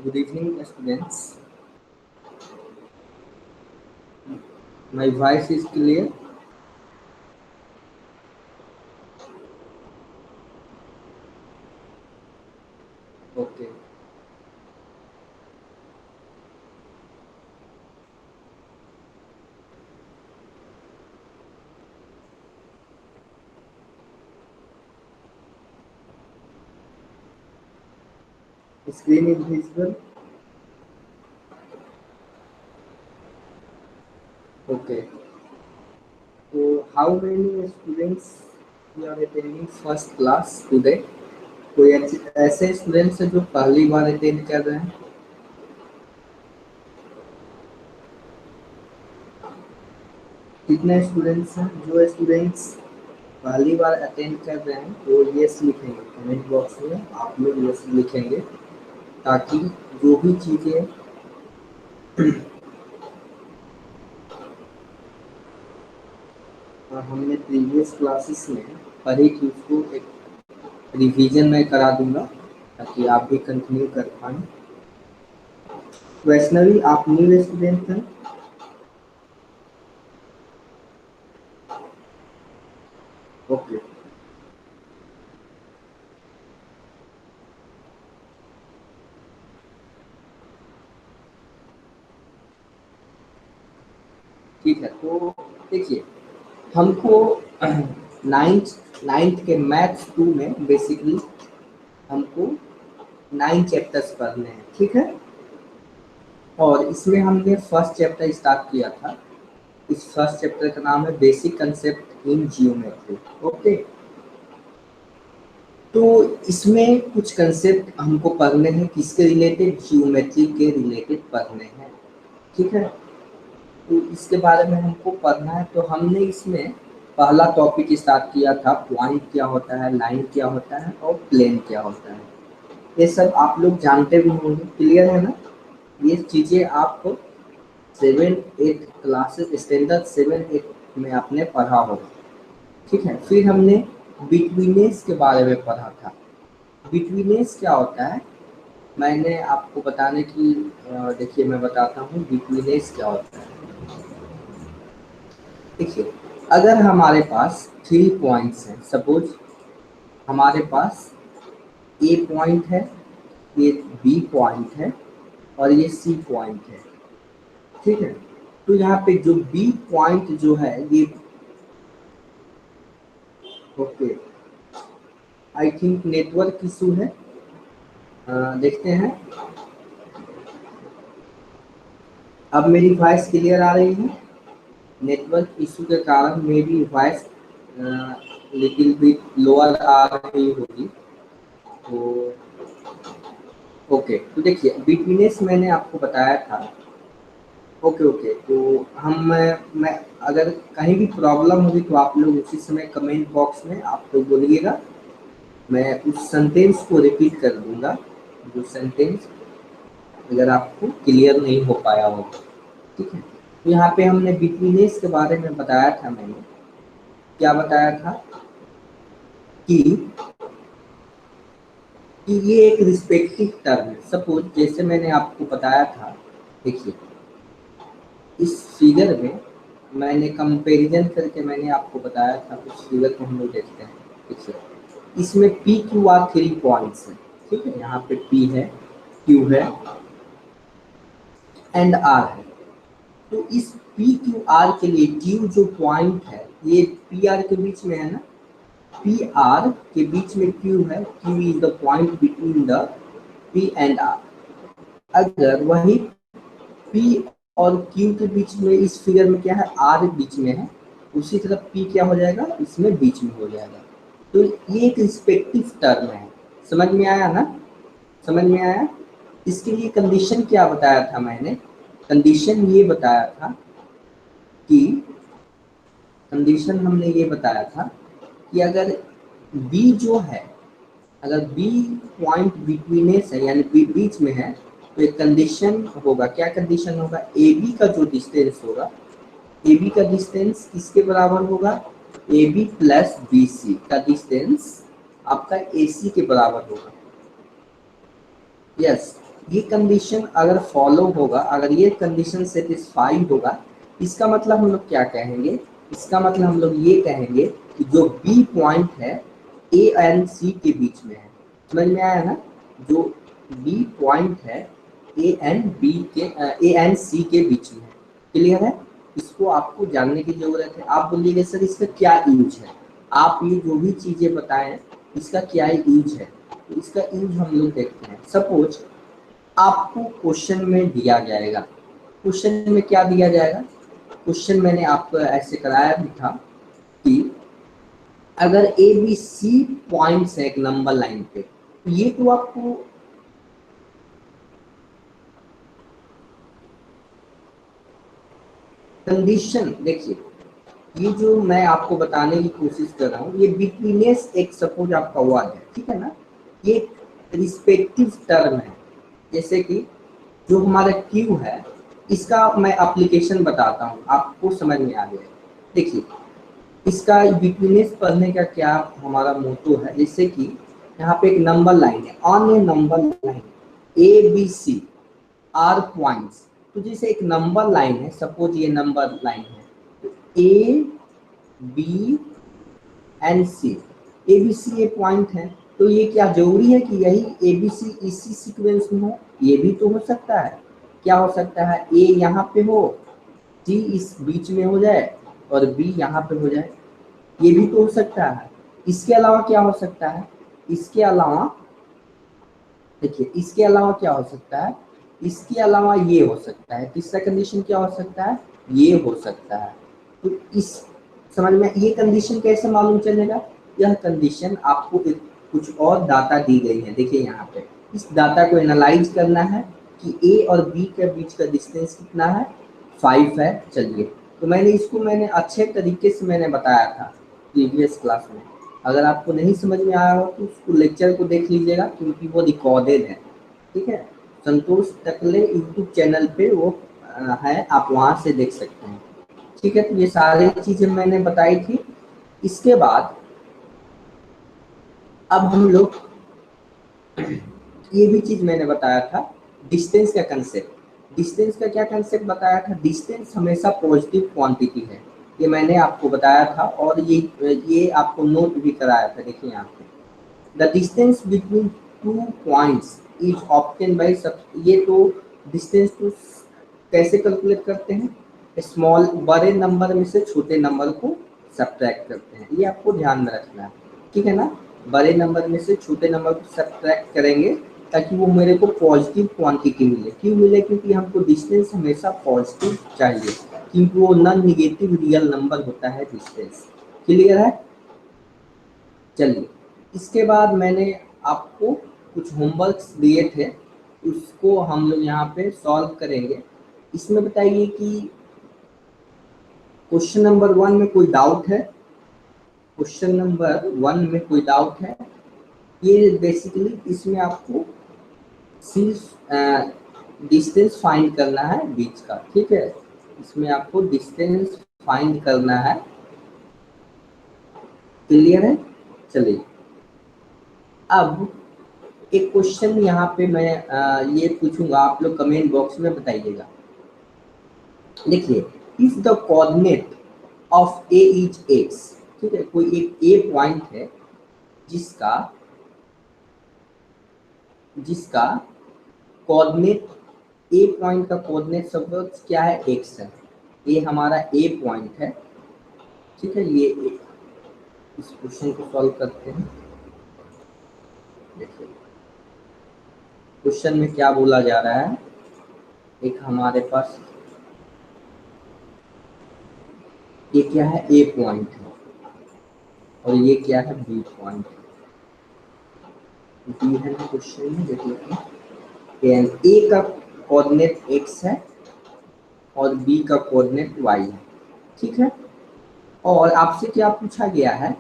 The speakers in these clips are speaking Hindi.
Good evening, students. My voice is clear. Okay. Screen is visible. Okay. So, how many students you are attending first class today? कोई ऐसे स्टूडेंट्स हैं जो पहली बार अटेंड कर रहे हैं? कितने स्टूडेंट्स हैं? जो स्टूडेंट्स पहली बार अटेंड कर रहे हैं वो यस लिखेंगे कमेंट बॉक्स में। आप लोग यस लिखेंगे ताकि जो भी चीज़ें हमने प्रीवियस क्लासेस में पढ़ी थी उसको एक रिवीजन में करा दूंगा ताकि आप भी कंटिन्यू कर पाएँ। वैष्णवी, आप न्यू स्टूडेंट हैं? ओके, ठीक है। तो देखिए, हमको नाइन्थ के मैथ्स 2 में बेसिकली हमको 9 चैप्टर्स पढ़ने हैं, ठीक है। और इसमें हमने फर्स्ट चैप्टर स्टार्ट किया था। इस फर्स्ट चैप्टर का नाम है basic concept in geometry. Okay, तो इसमें कुछ कंसेप्ट हमको पढ़ने हैं, किसके रिलेटेड? जियोमेट्री के रिलेटेड पढ़ने हैं, ठीक है। तो इसके बारे में हमको पढ़ना है। तो हमने इसमें पहला टॉपिक स्टार्ट किया था, पॉइंट क्या होता है, लाइन क्या होता है और प्लेन क्या होता है। ये सब आप लोग जानते भी होंगे, क्लियर है ना? ये चीज़ें आप 7-8 क्लासेस स्टैंडर्ड 7-8 में आपने पढ़ा होगा, ठीक है। फिर हमने बिटवीनेस के बारे में पढ़ा था। बिटवीनेस क्या होता है, मैंने आपको बताने की देखिए मैं बताता हूँ बिटवीनेस क्या होता है। देखिए, अगर हमारे पास 3 पॉइंट्स हैं, सपोज हमारे पास ए पॉइंट है, ये बी पॉइंट है और ये सी पॉइंट है, ठीक है। तो यहाँ पे जो बी पॉइंट जो है ये, okay, I think network issue है। देखते हैं अब मेरी वॉइस क्लियर आ रही है। नेटवर्क इशू के कारण मेरी वॉइस लिटिल बिट लोअर आ रही होगी। तो ओके, तो देखिए बिटवीनेस मैंने आपको बताया था। ओके ओके, तो मैं अगर कहीं भी प्रॉब्लम होगी तो आप लोग उसी समय कमेंट बॉक्स में आप लोग बोलिएगा, मैं उस सेंटेंस को रिपीट कर दूंगा जो सेंटेंस अगर आपको क्लियर नहीं हो पाया हो, ठीक है। तो यहाँ पे हमने बिटवीनेस के बारे में बताया था। मैंने क्या बताया था कि ये एक रिस्पेक्टिव टर्म है। सपोज जैसे मैंने आपको बताया था, देखिए इस फिगर में मैंने कंपैरिजन करके मैंने आपको बताया था। उस फिगर को हम लोग देखते हैं, ठीक है। इसमें पी क्यू आर 3 पॉइंट्स हैं, ठीक है। यहाँ पे पी है, क्यू है एंड आर है। तो इस पी क्यू आर के लिए क्यू जो पॉइंट है ये पी आर के बीच में है ना, पी आर के बीच में क्यू है, Q is the point between the P and R. अगर वही पी और क्यू के बीच में इस फिगर में क्या है, आर बीच में है, उसी तरह पी क्या हो जाएगा, इसमें बीच में हो जाएगा। तो ये एक रिस्पेक्टिव टर्म है। समझ में आया ना? समझ में आया? इसके लिए कंडीशन क्या बताया था मैंने? कंडीशन ये बताया था कि कंडीशन हमने ये बताया था कि अगर बी जो है, अगर बी पॉइंट बिटवीनेस है यानी बी बीच में है, तो एक कंडीशन होगा। क्या कंडीशन होगा? ए बी का जो डिस्टेंस होगा, ए बी का डिस्टेंस किसके बराबर होगा? A B plus B C का डिस्टेंस आपका ए सी के बराबर होगा। यस, ये कंडीशन अगर फॉलो होगा, अगर ये कंडीशन सेटिस्फाई होगा, इसका मतलब हम लोग क्या कहेंगे, इसका मतलब हम लोग ये कहेंगे कि जो बी पॉइंट है ए एंड सी के बीच में है। समझ में आया ना? जो बी पॉइंट है ए एंड सी के बीच में है। क्लियर है? इसको आपको जानने की जरूरत है। आप बोलिएगा सर इसका क्या यूज है, आप ये जो भी चीजें बताएं इसका क्या यूज है, तो इसका यूज हम लोग देखते हैं। सपोज आपको क्वेश्चन में दिया जाएगा, क्वेश्चन में क्या दिया जाएगा, क्वेश्चन मैंने आपको ऐसे कराया भी था कि अगर ए बी सी पॉइंट्स है एक नंबर लाइन पे, तो ये तो आपको कंडीशन देखिए, ये जो मैं आपको बताने की कोशिश कर रहा हूँ, ये बिटवीनेस एक सपोज आपका वर्ड है, ठीक है ना, ये रिस्पेक्टिव टर्म है। जैसे कि जो हमारा क्यू है, इसका मैं एप्लीकेशन बताता हूँ, आपको समझ में आ गया। देखिए इसका बिटवीनेस पढ़ने का क्या हमारा मोटो है, जैसे कि यहाँ पे एक नंबर लाइन है, on a number line A B C are points. तो जैसे एक नंबर लाइन है, सपोज ये नंबर लाइन है, तो A B and C, A B C ये पॉइंट है, तो ये क्या जरूरी है कि यही ए बी सी इसी सीक्वेंस में हो? ये भी तो हो सकता है। क्या हो सकता है, ए यहाँ पे हो, सी इस बीच में हो जाए और बी यहाँ पे हो जाए, ये भी तो हो सकता है। इसके अलावा क्या हो सकता है, इसके अलावा देखिए, इसके अलावा क्या हो सकता है, इसके अलावा ये हो सकता है। तीसरा कंडीशन क्या हो सकता है, ये हो सकता है। तो इस समझ में, ये कंडीशन कैसे मालूम चलेगा, यह कंडीशन आपको एक कुछ और डाटा दी गई है। देखिए यहाँ पे इस डाटा को एनालाइज करना है कि ए और बी के बीच का डिस्टेंस कितना है, 5 है। चलिए, तो मैंने अच्छे तरीके से मैंने बताया था प्रीवियस क्लास में। अगर आपको नहीं समझ में आया हो तो उसको लेक्चर को देख लीजिएगा, क्योंकि वो रिकॉर्डेड है। ठीक है, संतोष टकले यूट्यूब चैनल पे वो है, आप वहाँ से देख सकते हैं। ठीक है, तो ये सारी चीजें मैंने बताई थी। इसके बाद अब हम लोग ये भी चीज मैंने बताया था, डिस्टेंस का कंसेप्ट। डिस्टेंस का क्या कंसेप्ट बताया था, डिस्टेंस हमेशा पॉजिटिव क्वांटिटी है, ये मैंने आपको बताया था। और ये आपको नोट भी कराया था। देखिए यहाँ पे the distance between 2 points is obtain bye सब। ये तो डिस्टेंस तो कैसे कैलकुलेट करते हैं, स्मॉल बड़े नंबर में से छोटे नंबर को सब्ट्रैक्ट करते हैं, ये आपको ध्यान में रखना है। ठीक है ना, बड़े नंबर में से छोटे नंबर को सब्ट्रैक्ट करेंगे ताकि वो मेरे को पॉजिटिव क्वांटिटी मिले। क्यों मिले, क्योंकि हमको डिस्टेंस हमेशा पॉजिटिव चाहिए, क्योंकि वो नॉन निगेटिव रियल नंबर होता है डिस्टेंस। क्लियर है? चलिए, इसके बाद मैंने आपको कुछ होमवर्क्स दिए थे, उसको हम लोग यहाँ पे सॉल्व करेंगे। इसमें बताइए कि क्वेश्चन नंबर 1 में कोई डाउट है? क्वेश्चन नंबर 1 में कोई डाउट है? ये बेसिकली इसमें आपको सिर्फ डिस्टेंस फाइंड करना है बीच का। ठीक है, इसमें आपको डिस्टेंस फाइंड करना है। क्लियर है? चलिए, अब एक क्वेश्चन यहाँ पे मैं ये पूछूंगा, आप लोग कमेंट बॉक्स में बताइएगा। देखिए, if the coordinate of A is x, ठीक है, कोई एक ए पॉइंट है जिसका जिसका कोऑर्डिनेट, ए पॉइंट का कोऑर्डिनेट सब क्या है, एक्स है। ये हमारा ए पॉइंट है। ठीक है, ये इस क्वेश्चन को सॉल्व करते हैं। देखिए क्वेश्चन में क्या बोला जा रहा है, एक हमारे पास ये क्या है, ए पॉइंट है, और ये क्या है, बी पॉइंट बी है ना क्वेश्चन में। देखिए ए का कोऑर्डिनेट एक्स है और बी का कोऑर्डिनेट वाई है। ठीक है, और आपसे क्या पूछा गया है,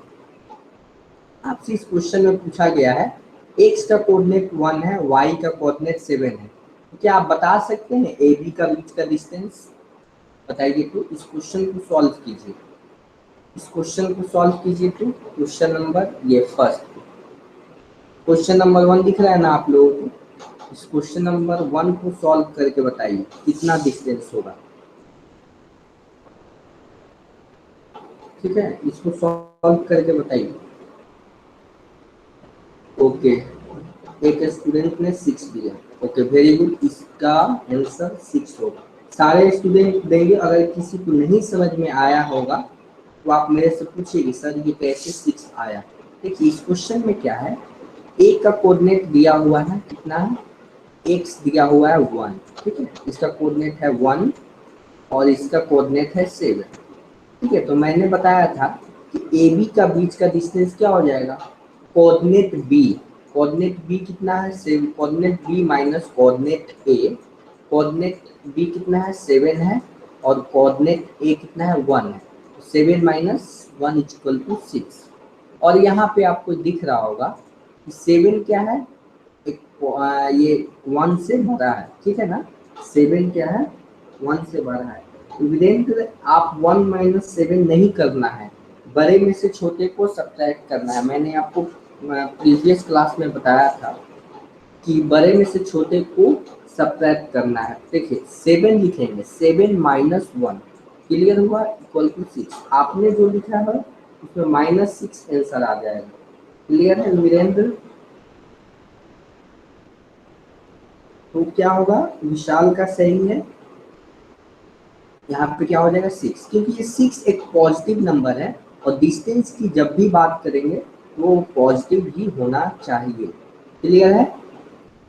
आपसे इस क्वेश्चन में पूछा गया है एक्स का कोऑर्डिनेट 1 है, वाई का कोऑर्डिनेट 7 है। तो क्या आप बता सकते हैं ए बी का बीच का डिस्टेंस? बताइए, तो इस क्वेश्चन को सॉल्व कीजिए। इस क्वेश्चन को सॉल्व कीजिए। तो क्वेश्चन नंबर ये फर्स्ट, क्वेश्चन नंबर 1 दिख रहा है ना आप लोगों को? इस क्वेश्चन नंबर 1 को सॉल्व करके बताइए कितना डिस्टेंस होगा। ठीक है, इसको सॉल्व करके बताइए। ओके, एक स्टूडेंट ने 6 दिया। ओके, वेरी गुड, इसका आंसर 6 होगा। सारे स्टूडेंट देंगे। अगर किसी को नहीं समझ में आया होगा तो आप मेरे से पूछिए सर ये कैसे 6 आया। देखिए इस क्वेश्चन में क्या है, ए का कोऑर्डिनेट दिया हुआ है कितना है, एक्स दिया हुआ है 1। ठीक है, इसका कोऑर्डिनेट है 1 और इसका कोऑर्डिनेट है 7। ठीक है, तो मैंने बताया था कि ए बी का बीच का डिस्टेंस क्या हो जाएगा, कोऑर्डिनेट बी। कोऑर्डिनेट बी कितना है 7, कोऑर्डिनेट बी माइनस कोऑर्डिनेट ए। कोऑर्डिनेट बी कितना है 7 है और कोऑर्डिनेट ए कितना है 1 है। 7 माइनस 1 इक्वल टू 6। और यहाँ पे आपको दिख रहा होगा कि 7 क्या है, एक ये 1 से बड़ा है। ठीक है ना, 7 क्या है 1 से बड़ा है। इविडेंट आप 1 माइनस 7 नहीं करना है, बड़े में से छोटे को सब्ट्रैक्ट करना है। मैंने आपको प्रीवियस क्लास में बताया था कि बड़े में से छोटे को सब्ट्रैक्ट करना है। देखिए 7 लिखेंगे, 7 माइनस 1, क्लियर हुआ, इक्वल टू 6। आपने जो लिखा है उसमें -6 आंसर आ जाएगा। क्लियर है वीरेंद्र? तो क्या होगा, विशाल का सही है। यहाँ पे क्या हो जाएगा 6, क्योंकि ये 6 एक पॉजिटिव नंबर है और डिस्टेंस की जब भी बात करेंगे तो वो पॉजिटिव ही होना चाहिए। क्लियर है?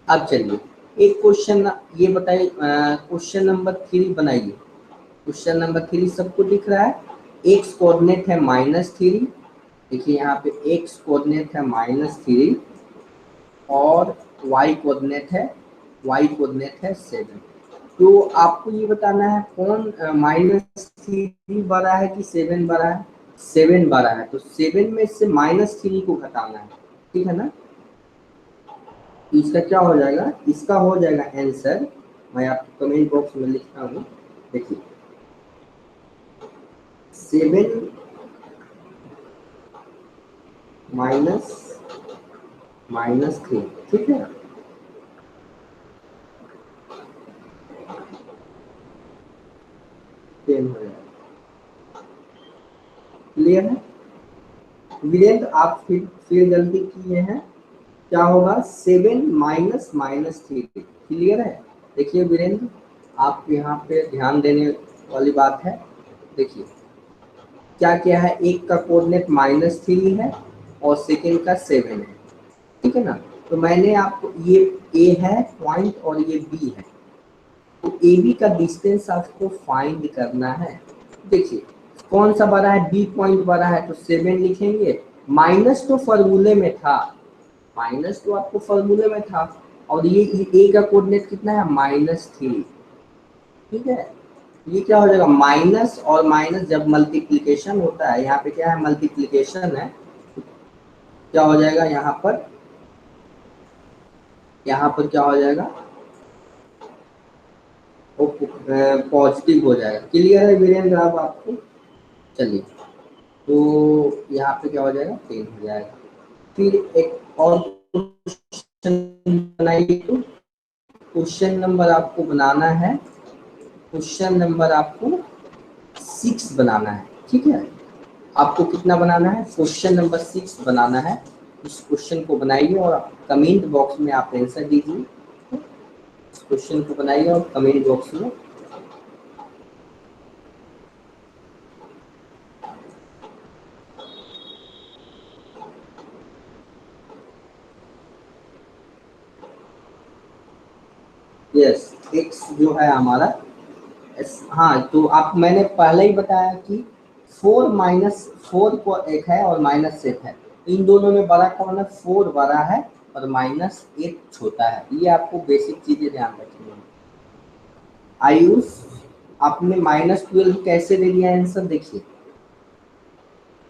अब चलिए एक क्वेश्चन ये बताइए, क्वेश्चन नंबर 3 बनाइए। क्वेश्चन नंबर 3 सबको दिख रहा है। एक्स कोऑर्डिनेट है -3। देखिए यहाँ पे एक्स कोऑर्डिनेट है -3 और वाई कोऑर्डिनेट है 7। तो आपको ये बताना है कौन -3 बड़ा है कि 7 बड़ा है। 7 बड़ा है, तो 7 में से -3 को घटाना है। ठीक है ना, तो इसका क्या हो जाएगा, इसका हो जाएगा आंसर, मैं आपको कमेंट बॉक्स में लिखता हूँ। देखिए 7 -3। ठीक है, टेन हो जाएगा। क्लियर है वीरेंद्र? आप फिर गलती किए हैं। क्या होगा 7 माइनस -3। क्लियर है? देखिए वीरेंद्र, आप यहाँ पे ध्यान देने वाली बात है। देखिए क्या क्या है, एक का कोऑर्डिनेट -3 है और सेकेंड का 7 है। ठीक है ना, तो मैंने आपको ये ए है पॉइंट और ये बी है, तो ए बी का डिस्टेंस आपको फाइंड करना है। देखिए कौन सा बड़ा है, बी पॉइंट बड़ा है तो 7 लिखेंगे। माइनस तो फॉर्मूले में था, माइनस तो आपको फॉर्मूले में था, और ये ए का कोऑर्डिनेट कितना है -3। ठीक है, ये क्या हो जाएगा, माइनस और माइनस जब मल्टीप्लिकेशन होता है, यहाँ पे क्या है मल्टीप्लिकेशन है, क्या हो जाएगा यहाँ पर क्या हो जाएगा, वो पॉजिटिव हो जाएगा। क्लियर है वीरेंद्र अब आपको? चलिए, तो यहाँ पे क्या हो जाएगा 10 हो जाएगा। फिर एक और क्वेश्चन बनाइए। तो क्वेश्चन नंबर आपको बनाना है, क्वेश्चन नंबर आपको 6 बनाना है। ठीक है, आपको कितना बनाना है, क्वेश्चन नंबर 6 बनाना है। इस क्वेश्चन को बनाइए और कमेंट बॉक्स में आप आंसर दीजिए। इस क्वेश्चन को बनाइए और कमेंट बॉक्स में यस, एक्स जो है हमारा हाँ, तो आप मैंने पहले ही बताया कि 4 को एक है और -8 है, इन दोनों में बड़ा कौन है, 4 बड़ा है और -8 छोटा है। ये आपको बेसिक चीजें ध्यान रखनी है। आयुष, आपने -12 कैसे दे दिया आंसर? देखिए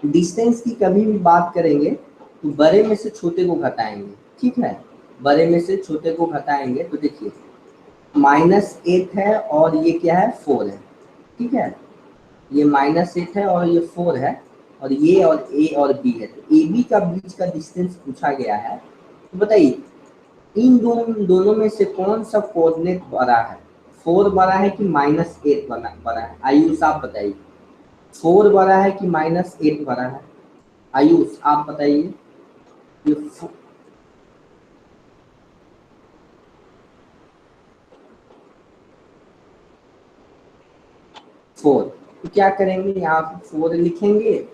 डिस्टेंस की कभी भी बात करेंगे तो बड़े में से छोटे को घटाएंगे। ठीक है, बड़े में से छोटे को घटाएंगे, तो देखिए -8 है और ये क्या है 4 है। ठीक है, ये -8 है और ये 4 है, और ये और ए और बी है, तो ए बी का बीच का डिस्टेंस पूछा गया है। तो बताइए इन दोनों में से कौन सा कोऑर्डिनेट बड़ा है, 4 बड़ा है कि -8 बड़ा है? आयुष आप बताइए, 4 बड़ा है कि -8 बड़ा है? आयुष आप बताइए। ये 4, तो क्या करेंगे, यहाँ पे 4 लिखेंगे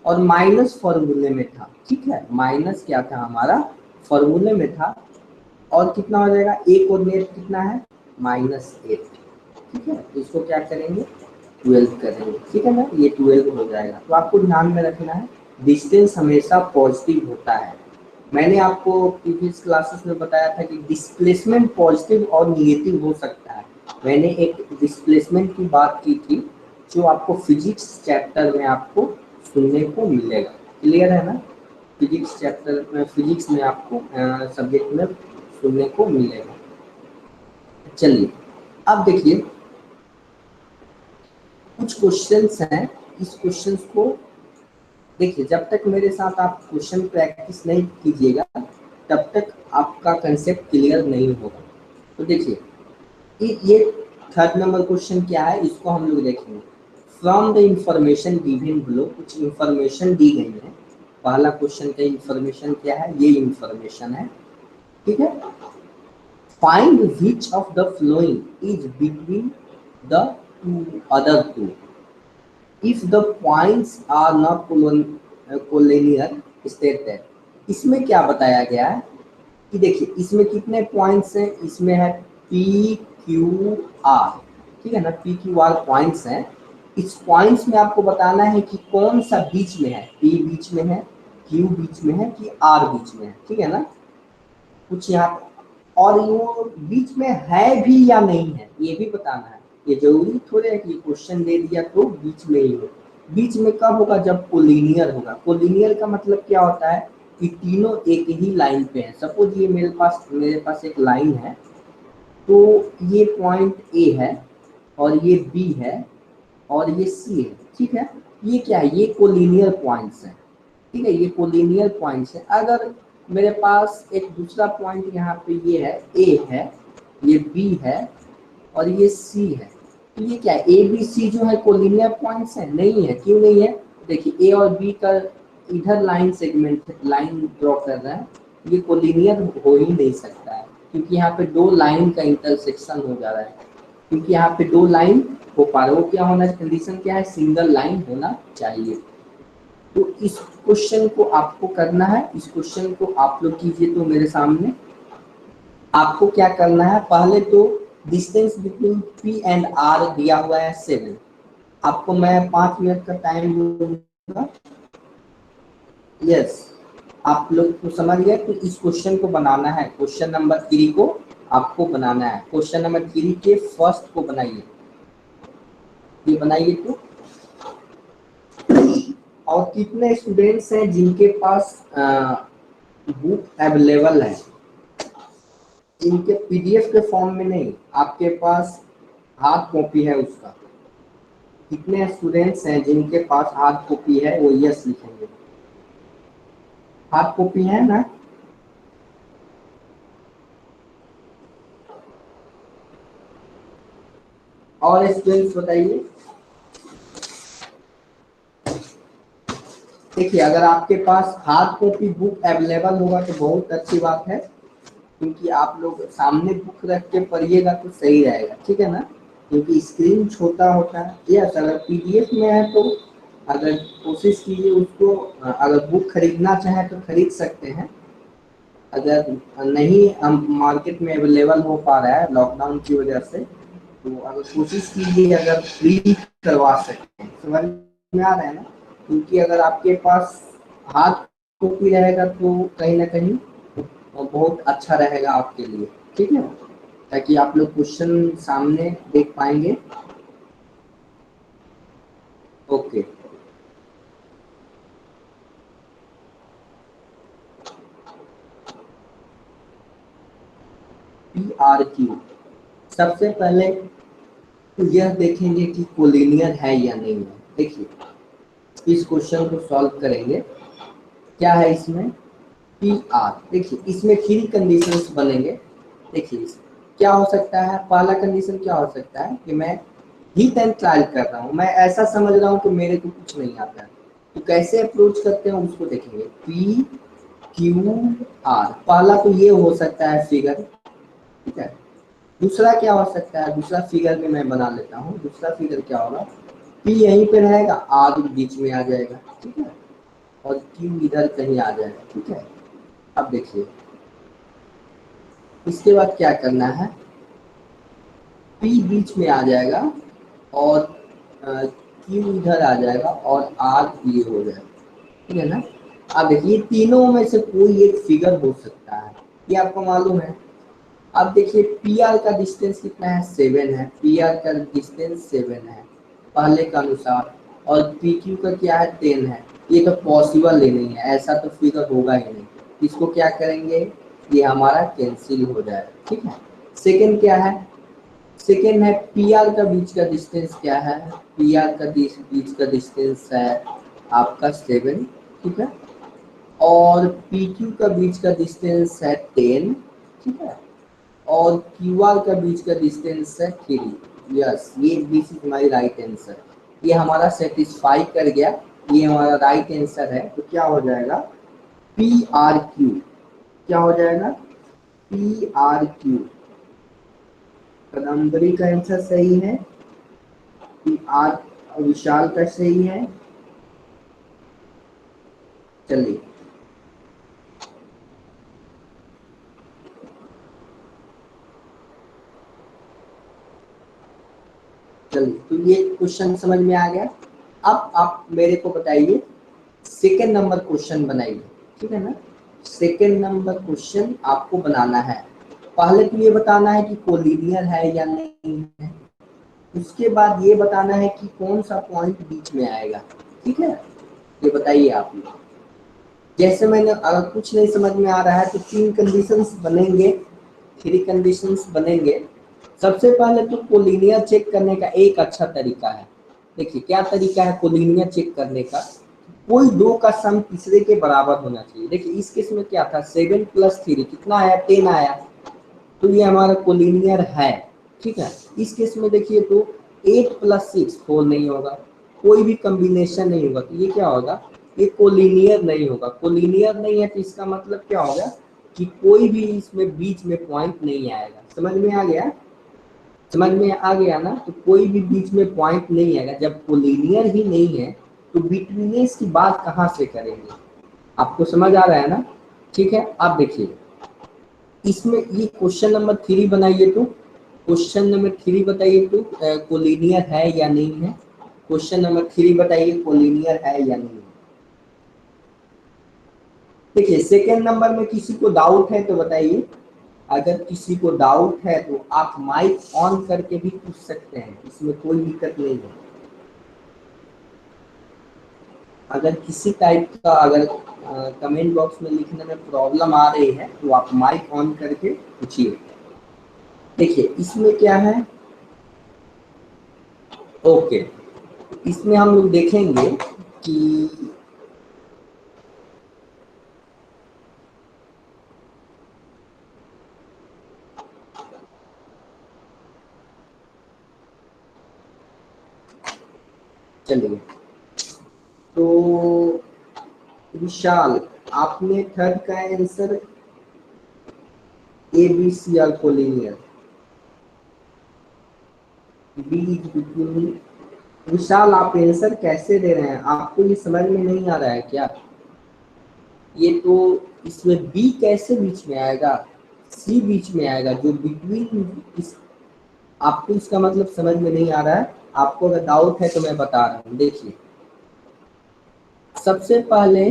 और माइनस फॉर्मूले में था, ठीक है, माइनस क्या था हमारा, फॉर्मूले में था। और कितना हो जाएगा, ए कोऑर्डिनेट कितना है, -8, ठीक है, तो इसको क्या करेंगे, 12 करेंगे, ठीक है ना, ये 12 हो जाएगा। तो आपको ध्यान में रखना है डिस्टेंस हमेशा पॉजिटिव होता है। मैंने आपको प्रीवियस क्लासेस में बताया था कि डिस्प्लेसमेंट पॉजिटिव और निगेटिव हो सकता है। मैंने एक डिस्प्लेसमेंट की बात की थी जो आपको फिजिक्स चैप्टर में आपको सुनने को मिलेगा, क्लियर है ना, फिजिक्स चैप्टर में, फिजिक्स में आपको सब्जेक्ट में सुनने को मिलेगा। चलिए अब देखिए कुछ क्वेश्चंस हैं, इस क्वेश्चंस को देखिए, जब तक मेरे साथ आप क्वेश्चन प्रैक्टिस नहीं कीजिएगा तब तक आपका कंसेप्ट क्लियर नहीं होगा। तो देखिए ये थर्ड नंबर क्वेश्चन क्या है, इसको हम लोग देखेंगे। From the information given below, कुछ इंफॉर्मेशन दी गई है। पहला क्वेश्चन का इंफॉर्मेशन क्या है, ये इंफॉर्मेशन है, ठीक है। Find which of the following is between the two other two if the points are not collinear stated. इसमें क्या बताया गया है कि देखिए इसमें कितने पॉइंट्स हैं, इसमें है पी क्यू आर, ठीक है ना, पी क्यू आर पॉइंट्स हैं। इस पॉइंट्स में आपको बताना है कि कौन सा बीच में है, पी बीच में है, क्यू बीच में है कि आर बीच में है, ठीक है ना, कुछ यहाँ और वो बीच में है भी या नहीं है ये भी बताना है। ये जरूरी थोड़े है कि क्वेश्चन दे दिया तो बीच में ही हो। बीच में कब होगा, जब कोलिनियर होगा। कोलिनियर का मतलब क्या होता है कि तीनों एक ही लाइन पे है। सपोज ये मेरे पास एक लाइन है, तो ये पॉइंट ए है और ये बी है और ये सी है, ठीक है, ये क्या है, ये कोलिनियर पॉइंट्स है, ठीक है, ये कोलिनियर पॉइंट्स है। अगर मेरे पास एक दूसरा पॉइंट यहाँ पे ये है, ए है, ये बी है और ये सी है, तो ये क्या है, ए बी सी जो है कोलिनियर पॉइंट्स है? नहीं है। क्यों नहीं है, देखिए ए और बी का इधर लाइन सेगमेंट लाइन ड्रॉ कर रहा है, ये कोलिनियर हो ही नहीं सकता है क्योंकि यहाँ पे दो लाइन का इंटरसेक्शन हो जा रहा है, क्योंकि यहाँ पे दो लाइन हो पा रहा है, वो क्या होना, कंडीशन क्या है, सिंगल लाइन होना चाहिए। तो इस क्वेश्चन को आपको करना है, इस क्वेश्चन को आप लोग कीजिए। तो मेरे सामने आपको क्या करना है, पहले तो distance between P and R दिया हुआ है 7। आपको मैं 5 मिनट का टाइम दूंगा। यस, आप लोग को समझ गए। तो इस क्वेश्चन को बनाना है, क्वेश्चन नंबर 3 को आपको बनाना है। क्वेश्चन नंबर 3 के फर्स्ट को बनाइए, ये बनाइए। तो और कितने स्टूडेंट्स हैं जिनके पास बुक अवेलेबल है, इनके पीडीएफ के फॉर्म में नहीं, आपके पास हार्ड कॉपी है उसका? कितने स्टूडेंट्स हैं जिनके पास हार्ड कॉपी है, वो यस लिखेंगे। हार्ड कॉपी है ना? और स्टूडेंट्स बताइए। देखिए अगर आपके पास हार्ड कॉपी बुक अवेलेबल होगा तो बहुत अच्छी बात है, क्योंकि आप लोग सामने बुक रख के पढ़िएगा तो सही रहेगा, ठीक है ना, क्योंकि स्क्रीन छोटा होता है। यस, अगर पीडीएफ में है तो अगर कोशिश कीजिए उसको, अगर बुक खरीदना चाहें तो खरीद सकते हैं। अगर नहीं हम मार्केट में अवेलेबल हो पा रहा है लॉकडाउन की वजह से, तो अगर कोशिश कीजिए अगर फ्री करवा सकते हैं। समझ में आ रहा है ना, क्योंकि अगर आपके पास हार्ड कॉपी रहेगा तो कहीं ना कहीं बहुत अच्छा रहेगा आपके लिए, ठीक है, ताकि आप लोग क्वेश्चन सामने देख पाएंगे। ओके, पी आर क्यू, सबसे पहले तो यह देखेंगे कि कोलिनियर है या नहीं है। देखिए इस क्वेश्चन को सॉल्व करेंगे, क्या है इसमें, पी आर, देखिए इसमें 3 कंडीशंस बनेंगे। देखिए क्या हो सकता है, पहला कंडीशन क्या हो सकता है कि मैं हीट एंड ट्रायल कर रहा हूँ, मैं ऐसा समझ रहा हूँ कि मेरे को कुछ नहीं आता है, तो कैसे अप्रोच करते हैं उसको देखेंगे। पी क्यू आर, पहला तो ये हो सकता है फिगर, ठीक है। दूसरा क्या हो सकता है, दूसरा फिगर में मैं बना लेता हूँ। दूसरा फिगर क्या होगा, पी यहीं पे रहेगा, आर बीच में आ जाएगा, ठीक है, और क्यू इधर कहीं आ जाएगा, ठीक है। अब देखिए इसके बाद क्या करना है, पी बीच में आ जाएगा और क्यू इधर आ जाएगा और आर ये हो जाएगा, ठीक है ना। अब देखिए तीनों में से कोई एक फिगर हो सकता है, ये आपको मालूम है। अब देखिए पी आर का डिस्टेंस कितना है, 7 है, पी आर का डिस्टेंस 7 है पहले के अनुसार, और पी क्यू का क्या है, 10 है। ये तो पॉसिबल ही नहीं है, ऐसा तो फिगर होगा ही नहीं। इसको क्या करेंगे, ये हमारा कैंसिल हो जाएगा, ठीक है। सेकंड क्या है, सेकेंड है पी आर का बीच का डिस्टेंस क्या है, पी आर का बीच का डिस्टेंस है आपका 7, ठीक है, और पी क्यू का बीच का डिस्टेंस है 10, ठीक है, और क्यू आर का बीच का डिस्टेंस है 3। यस, ये this is my right answer, ये हमारा सेटिस्फाई कर गया, ये हमारा राइट आंसर है। तो क्या हो जाएगा, पी आर क्यू, क्या हो जाएगा, पी आर क्यू, कदम्बरी का आंसर सही है, पी आर विशाल का सही है। चलिए चलिए, तो ये क्वेश्चन समझ में आ गया। अब आप मेरे को बताइए, सेकेंड नंबर क्वेश्चन बनाइए, ठीक है ना। सेकेंड नंबर क्वेश्चन आपको बनाना है, पहले तो ये बताना है कि कोलिनियर है या नहीं है, उसके बाद ये बताना है कि कौन सा पॉइंट बीच में आएगा, ठीक है। ये बताइए आप लोग। जैसे मैंने, अगर कुछ नहीं समझ में आ रहा है तो 3 कंडीशंस बनेंगे, 3 कंडीशंस बनेंगे। सबसे पहले तो कोलिनियर चेक करने का एक अच्छा तरीका है, देखिए क्या तरीका है कोलिनियर चेक करने का, कोई दो का सम तीसरे के बराबर होना चाहिए। देखिए इस केस में क्या था, 7 + 3 कितना आया, 10 आया, तो ये हमारा कोलिनियर है, ठीक है। इस केस में देखिए तो 8 + 6 4 नहीं होगा, कोई भी कॉम्बिनेशन नहीं होगा, तो ये क्या होगा, ये कोलिनियर नहीं होगा। कोलिनियर नहीं है तो इसका मतलब क्या होगा कि कोई भी इसमें बीच में पॉइंट नहीं आएगा। समझ में आ गया, समझ में आ गया ना, तो कोई भी बीच में पॉइंट नहीं आएगा। जब कोलिनियर ही नहीं है तो बिटवीनेस की बात कहाँ से करेंगे, आपको समझ आ रहा है ना, ठीक है। आप देखिए इसमें ये क्वेश्चन नंबर 3 बनाइए, तो क्वेश्चन नंबर 3 बताइए तो कोलिनियर है या नहीं है, क्वेश्चन नंबर 3 बताइए कोलिनियर है या नहीं है। देखिए सेकेंड नंबर में किसी को डाउट है तो बताइए, अगर किसी को डाउट है तो आप माइक ऑन करके भी पूछ सकते हैं, इसमें कोई दिक्कत नहीं है। अगर किसी टाइप का अगर कमेंट बॉक्स में लिखने में प्रॉब्लम आ रही है तो आप माइक ऑन करके पूछिए। देखिए इसमें क्या है, ओके, इसमें हम लोग देखेंगे कि चलिए, तो विशाल आपने थर्ड का answer A B C are collinear, B is between. Vishal आप आंसर कैसे दे रहे हैं, आपको ये समझ में नहीं आ रहा है क्या, ये तो इसमें बी कैसे बीच में आएगा, सी बीच में आएगा, जो बिटवीन इस, आपको इसका मतलब समझ में नहीं आ रहा है। आपको अगर डाउट है तो मैं बता रहा हूँ, देखिए सबसे पहले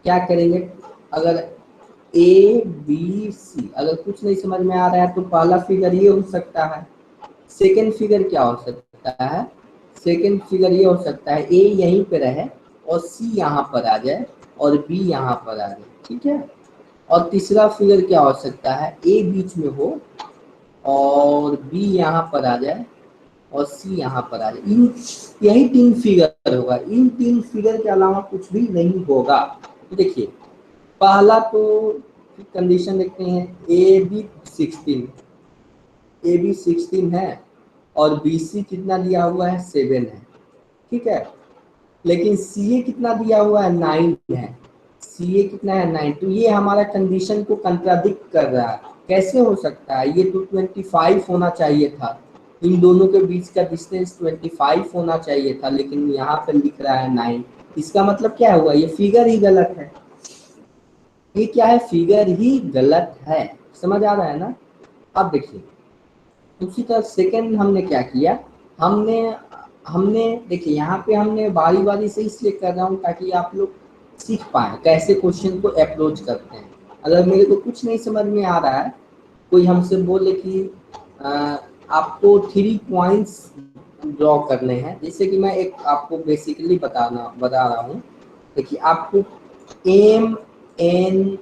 क्या करेंगे, अगर ए बी सी अगर कुछ नहीं समझ में आ रहा है तो पहला फिगर ये हो सकता है, सेकंड फिगर क्या हो सकता है, सेकंड फिगर ये हो सकता है ए यहीं पे रहे और सी यहाँ पर आ जाए और बी यहाँ पर आ जाए, ठीक है। और तीसरा फिगर क्या हो सकता है, ए बीच में हो और बी यहाँ पर आ जाए और सी यहाँ पर आ जाए। इन यही 3 फिगर होगा, इन 3 फिगर के अलावा कुछ भी नहीं होगा। तो देखिए पहला तो कंडीशन देखते हैं, ए बी 16 है और बी सी कितना दिया हुआ है 7 है, ठीक है। लेकिन सी ए कितना दिया हुआ है 9 है, सी ए कितना है 9, तो ये हमारा कंडीशन को कंट्राडिक्ट कर रहा है। कैसे हो सकता है, ये तो 25 होना चाहिए था, इन दोनों के बीच का डिस्टेंस 25 होना चाहिए था, लेकिन यहाँ पे लिख रहा है 9। इसका मतलब क्या हुआ, ये फिगर ही गलत है, ये क्या है, फिगर ही गलत है। समझ आ रहा है ना। अब देखिए उसी तरह सेकंड हमने क्या किया, हमने हमने देखिए यहाँ पे हमने बारी बारी से इसलिए कर रहा हूँ ताकि आप लोग सीख पाए कैसे क्वेश्चन को अप्रोच करते हैं। अगर मेरे को कुछ नहीं समझ में आ रहा है, कोई हमसे बोले कि आपको 3 पॉइंट्स ड्रॉ करने हैं, जैसे कि मैं एक आपको बेसिकली बता रहा हूँ। देखिए आपको M N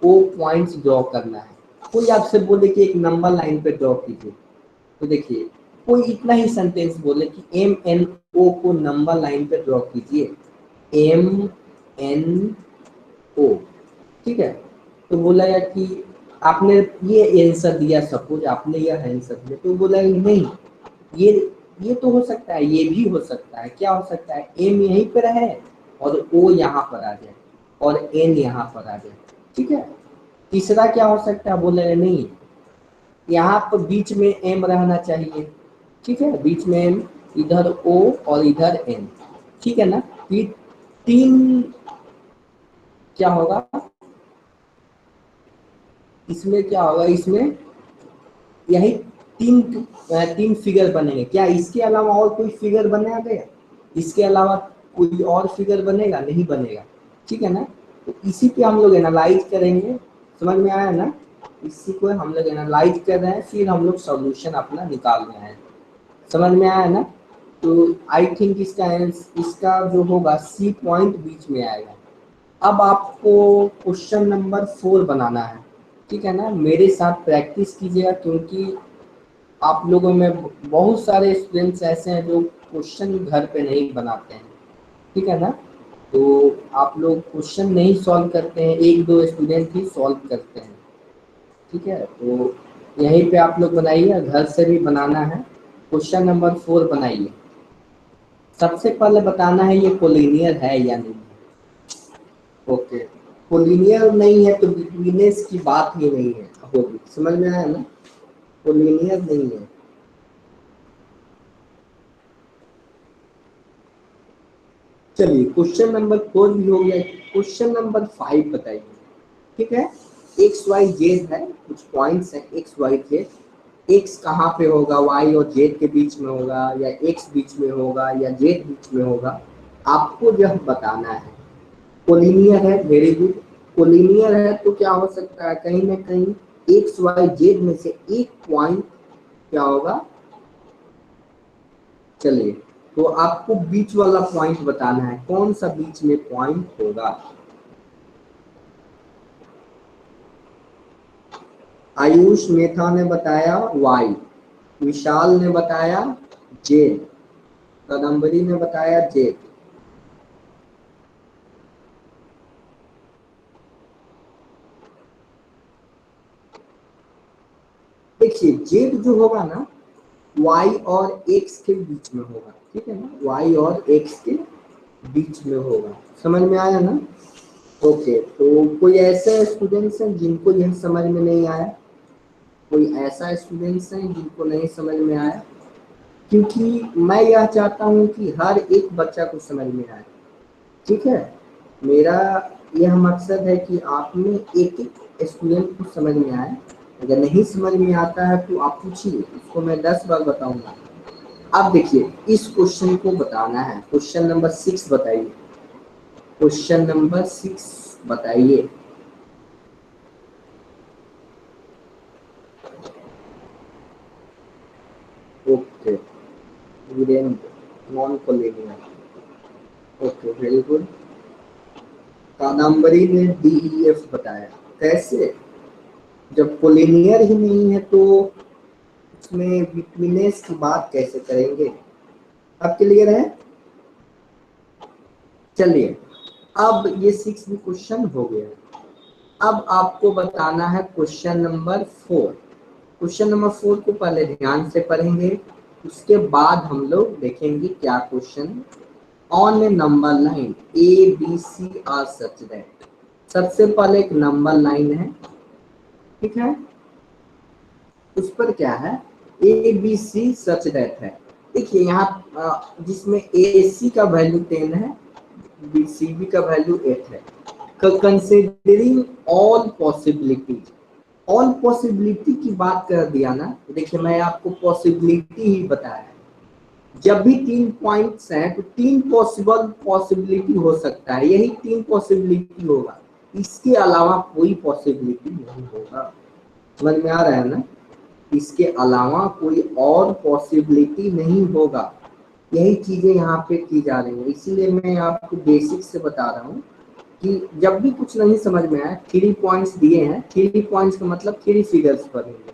O points draw करना है। कोई आपसे बोले कि एक नंबर लाइन पे ड्रॉ कीजिए, तो देखिए कोई इतना ही सेंटेंस बोले कि एम एन ओ को नंबर लाइन पे ड्रॉ कीजिए, एम एन ओ, ठीक है। तो बोला या कि आपने ये आंसर दिया, सपोज आपने यह आंसर दिया, तो बोला नहीं, ये ये तो हो सकता है, ये भी हो सकता है। क्या हो सकता है, एम यहीं पर है और ओ यहाँ पर आ जाए और एन यहाँ पर आ जाए, ठीक है। तीसरा क्या हो सकता है, बोले नहीं, यहाँ पर बीच में एम रहना चाहिए, ठीक है, बीच में एम, इधर ओ और इधर एन, ठीक है ना। ये 3 क्या होगा, इसमें क्या होगा, इसमें यही 3 फिगर बनेंगे। क्या इसके अलावा और कोई फिगर बना गया, इसके अलावा कोई और फिगर बनेगा, नहीं बनेगा, ठीक है ना। तो इसी पे हम लोग एनालाइज करेंगे, समझ में आया ना। इसी को हम लोग एनालाइज कर रहे हैं, फिर हम लोग सॉल्यूशन अपना निकाल रहे हैं, समझ में आया ना। तो आई थिंक इसका जो होगा सी पॉइंट बीच में आएगा। अब आपको क्वेश्चन नंबर 4 बनाना है, ठीक है ना। मेरे साथ प्रैक्टिस कीजिएगा, क्योंकि आप लोगों में बहुत सारे स्टूडेंट्स ऐसे हैं जो क्वेश्चन घर पे नहीं बनाते हैं, ठीक है ना। तो आप लोग क्वेश्चन नहीं सॉल्व करते हैं, 1-2 स्टूडेंट ही सॉल्व करते हैं, ठीक है। तो यहीं पे आप लोग बनाइए, घर से भी बनाना है। क्वेश्चन नंबर 4 बनाइए। सबसे पहले बताना है ये कोलिनियर है या नहीं। ओके, कोलिनियर नहीं है तो बिटवीनेस की बात ही नहीं है होगी, समझ में आया ना। कोलिनियर नहीं है। चलिए क्वेश्चन नंबर 4 भी हो गया। क्वेश्चन नंबर 5 बताइए, ठीक है। एक्स वाई जेड है, कुछ पॉइंट्स हैं एक्स वाई जेड। एक्स कहाँ पे होगा, वाई और जेड के बीच में होगा, या एक्स बीच में होगा, या जेड बीच में होगा, आपको यह बताना है। कोलिनियर है, वेरी गुड। कोलिनियर है तो क्या हो सकता है, कहीं ना कहीं एक्स वाई जेड में से एक पॉइंट क्या होगा। चलिए तो आपको बीच वाला पॉइंट बताना है, कौन सा बीच में पॉइंट होगा। आयुष मेथा ने बताया वाई, विशाल ने बताया जेड, कदम्बरी ने बताया जेड। देखिए जेड जो होगा ना, वाई और एक्स के बीच में होगा, ठीक है ना, वाई और एक्स के बीच में होगा, समझ में आया ना। ओके, तो कोई ऐसे स्टूडेंट्स हैं जिनको यह समझ में नहीं आया, कोई ऐसा स्टूडेंट्स हैं जिनको नहीं समझ में आया, क्योंकि मैं यह चाहता हूं कि हर एक बच्चा को समझ में आए, ठीक है। मेरा यह मकसद है कि आप में एक एक स्टूडेंट को समझ में आए। अगर नहीं समझ में आता है तो आप पूछिए, उसको मैं 10 बार बताऊंगा। अब देखिए इस क्वेश्चन को बताना है, क्वेश्चन नंबर 6 बताइए, क्वेश्चन नंबर 6 बताइए। Okay, Virendra non collinear, okay very good. Kadambari ने DEF बताया। कैसे, जब कोलिनियर ही नहीं है तो उसमें बिटवीनेस की बात कैसे करेंगे। अब क्लियर है। चलिए अब ये 6 भी क्वेश्चन हो गया। अब आपको बताना है क्वेश्चन नंबर 4। क्वेश्चन नंबर 4 को पहले ध्यान से पढ़ेंगे, उसके बाद हम लोग देखेंगे क्या question. On a number line A B C are such that, सबसे पहले एक नंबर लाइन है, ठीक है, उस पर क्या है ए बी सी सच दैट है। देखिए यहाँ जिसमें ए सी का वैल्यू 10 है, बी सी बी का वैल्यू 8 है। Considering all possibilities, all possibility की बात कर दिया ना, देखिए मैं आपको पॉसिबिलिटी ही बताया। जब भी 3 पॉइंट्स हैं तो 3 पॉसिबिलिटी हो सकता है, यही 3 पॉसिबिलिटी होगा, इसके अलावा कोई पॉसिबिलिटी नहीं होगा। समझ में आ रहा है ना, इसके अलावा कोई और पॉसिबिलिटी नहीं होगा। यही चीजें यहाँ पे की जा रही है, इसीलिए मैं आपको बेसिक से बता रहा हूँ कि जब भी कुछ नहीं समझ में आए, 3 पॉइंट्स दिए हैं, 3 पॉइंट्स का मतलब 3 फिगर्स बनेंगे,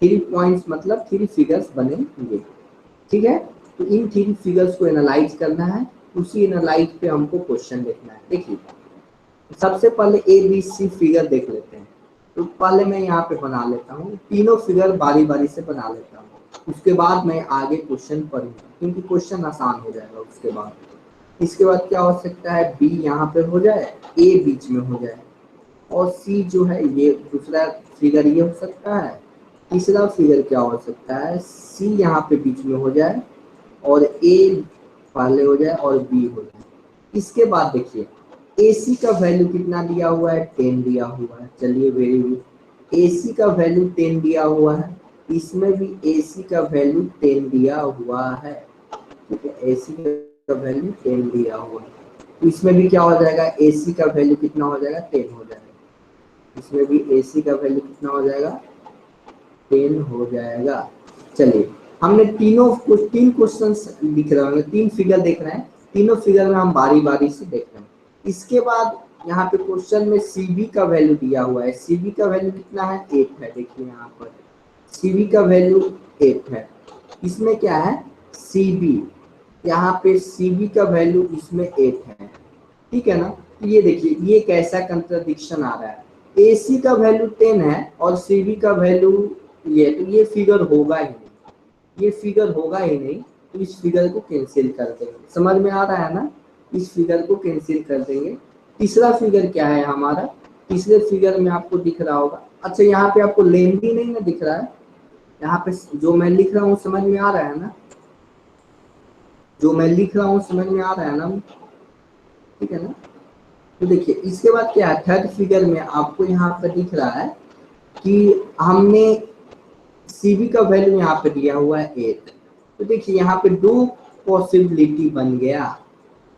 3 पॉइंट्स मतलब 3 फिगर्स बनेंगे, ठीक है। तो इन 3 फिगर्स को एनालाइज करना है, उसी एनालाइज पे हमको क्वेश्चन देखना है। देखिए सबसे पहले ए बी सी फिगर देख लेते हैं। तो पहले मैं यहाँ पे बना लेता हूँ, तीनों फिगर बारी बारी से बना लेता हूँ, उसके बाद मैं आगे क्वेश्चन पढ़ूंगा, क्योंकि क्वेश्चन आसान हो जाएगा। उसके बाद इसके बाद क्या हो सकता है, बी यहाँ पे हो जाए, ए बीच में हो जाए, और सी जो है ये दूसरा फिगर ये हो सकता है। तीसरा फिगर क्या हो सकता है, सी यहाँ पे बीच में हो जाए और ए पहले हो जाए और बी हो जाए। इसके बाद देखिए AC का वैल्यू कितना दिया हुआ है, 10 दिया हुआ है। चलिए वेरी गुड, AC का वैल्यू 10 दिया हुआ है, इसमें भी AC का वैल्यू 10 दिया हुआ है, ठीक है। AC का वैल्यू 10 दिया हुआ है, तो इसमें भी क्या हो जाएगा, AC का वैल्यू कितना हो जाएगा, 10 हो जाएगा। इसमें भी AC का वैल्यू कितना हो जाएगा, 10 हो जाएगा। चलिए हमने तीन क्वेश्चन दिख रहे होंगे, 3 फिगर देख रहे हैं, तीनों फिगर में हम बारी बारी से देख रहे हैं। इसके बाद यहाँ पे क्वेश्चन में CB का वैल्यू दिया हुआ है, CB का वैल्यू कितना है, 8 है। देखिए यहाँ पर CB का वैल्यू 8 है। इसमें क्या है CB, यहाँ पे CB का वैल्यू इसमें 8 है, ठीक है ना। तो ये देखिए ये कैसा कंट्रडिक्शन आ रहा है, AC का वैल्यू 10 है और CB का वैल्यू ये, तो ये फिगर होगा ही नहीं, ये फिगर होगा ही नहीं। तो इस फिगर को कैंसिल कर देंगे, समझ में आ रहा है ना, इस फिगर को कैंसिल कर देंगे। तीसरा फिगर क्या है हमारा, तीसरे फिगर में आपको दिख रहा होगा, अच्छा यहाँ पे आपको लेन भी नहीं ना दिख रहा है, यहाँ पे जो मैं लिख रहा हूँ समझ में आ रहा है ना, जो मैं लिख रहा हूँ समझ में आ रहा है ना, ठीक है ना। तो देखिए इसके बाद क्या है, थर्ड फिगर में आपको यहाँ पे दिख रहा है कि हमने CB का वैल्यू यहाँ पे दिया हुआ है 8। तो देखिए यहाँ पे 2 पॉसिबिलिटी बन गया,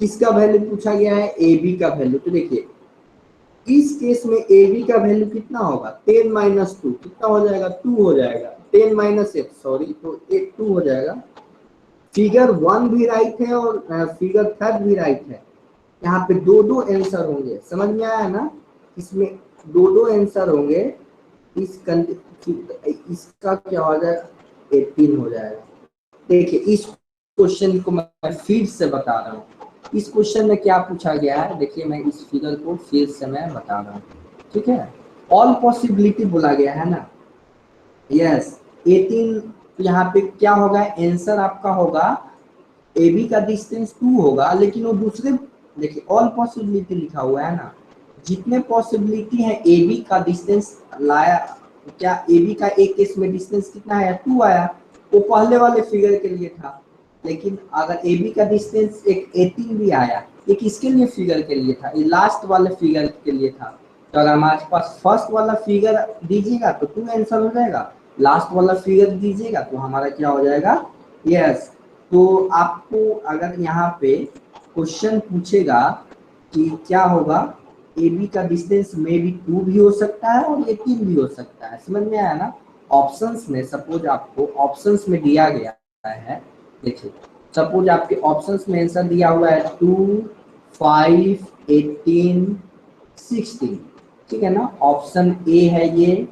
किसका वैल्यू पूछा गया है, AB का वैल्यू। तो देखिए इस केस में AB का वैल्यू कितना होगा, 10 माइनस 2 कितना हो जाएगा, 2 हो जाएगा, 10 माइनस 8 सॉरी, तो 8 2 हो जाएगा। फिगर 1 भी राइट है और फिगर थर्ड भी राइट है। यहाँ पे 2 आंसर होंगे, समझ में आया ना, इसमें 2 आंसर होंगे। इसका क्या हो जाएगा, 18 हो जाएगा। देखिए इस क्वेश्चन को मैं फिर से बता रहा हूँ, इस क्वेश्चन में क्या पूछा गया है, देखिए मैं इस फिगर को फिर से मैं बता रहा हूँ, ठीक है। ऑल पॉसिबिलिटी बोला गया है ना, यस 18। यहाँ पे क्या होगा, आंसर आपका होगा AB का डिस्टेंस 2 होगा, लेकिन वो दूसरे, देखिए ऑल पॉसिबिलिटी लिखा हुआ है ना, जितने पॉसिबिलिटी है AB का डिस्टेंस लाया, क्या AB का एक केस में डिस्टेंस कितना आया, 2 आया, वो पहले वाले फिगर के लिए था। लेकिन अगर AB का डिस्टेंस एक 18 भी आया, ये किसके लिए फिगर के लिए था, ये लास्ट वाले फिगर के लिए था। तो अगर हमारे पास फर्स्ट वाला फिगर दीजिएगा तो 2 आंसर हो जाएगा, लास्ट वाला फिगर दीजिएगा तो हमारा क्या हो जाएगा, यस। तो आपको अगर यहाँ पे क्वेश्चन पूछेगा कि क्या होगा, AB का डिस्टेंस में भी 2 भी हो सकता है और 18 भी हो सकता है, समझ में आया ना। ऑप्शंस में सपोज आपको ऑप्शंस में दिया गया है, देखिए सपोज आपके ऑप्शंस में आंसर दिया हुआ है 2 5 18 16, ठीक है ना। ऑप्शन A है ये,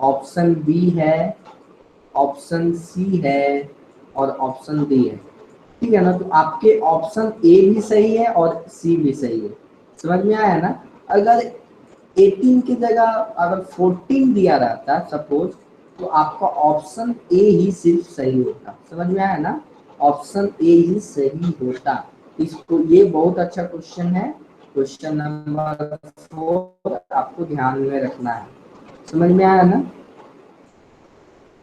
ऑप्शन B है, ऑप्शन C है और ऑप्शन D है, ठीक है ना। तो आपके ऑप्शन A भी सही है और C भी सही है, समझ में आया ना? अगर 18 की जगह अगर 14 दिया रहता सपोज, तो आपका ऑप्शन ए ही सिर्फ सही होता। समझ में आया ना? ऑप्शन ए ही सही होता। इसको, ये बहुत अच्छा क्वेश्चन है, क्वेश्चन नंबर 4 आपको ध्यान में रखना है। समझ में आया ना?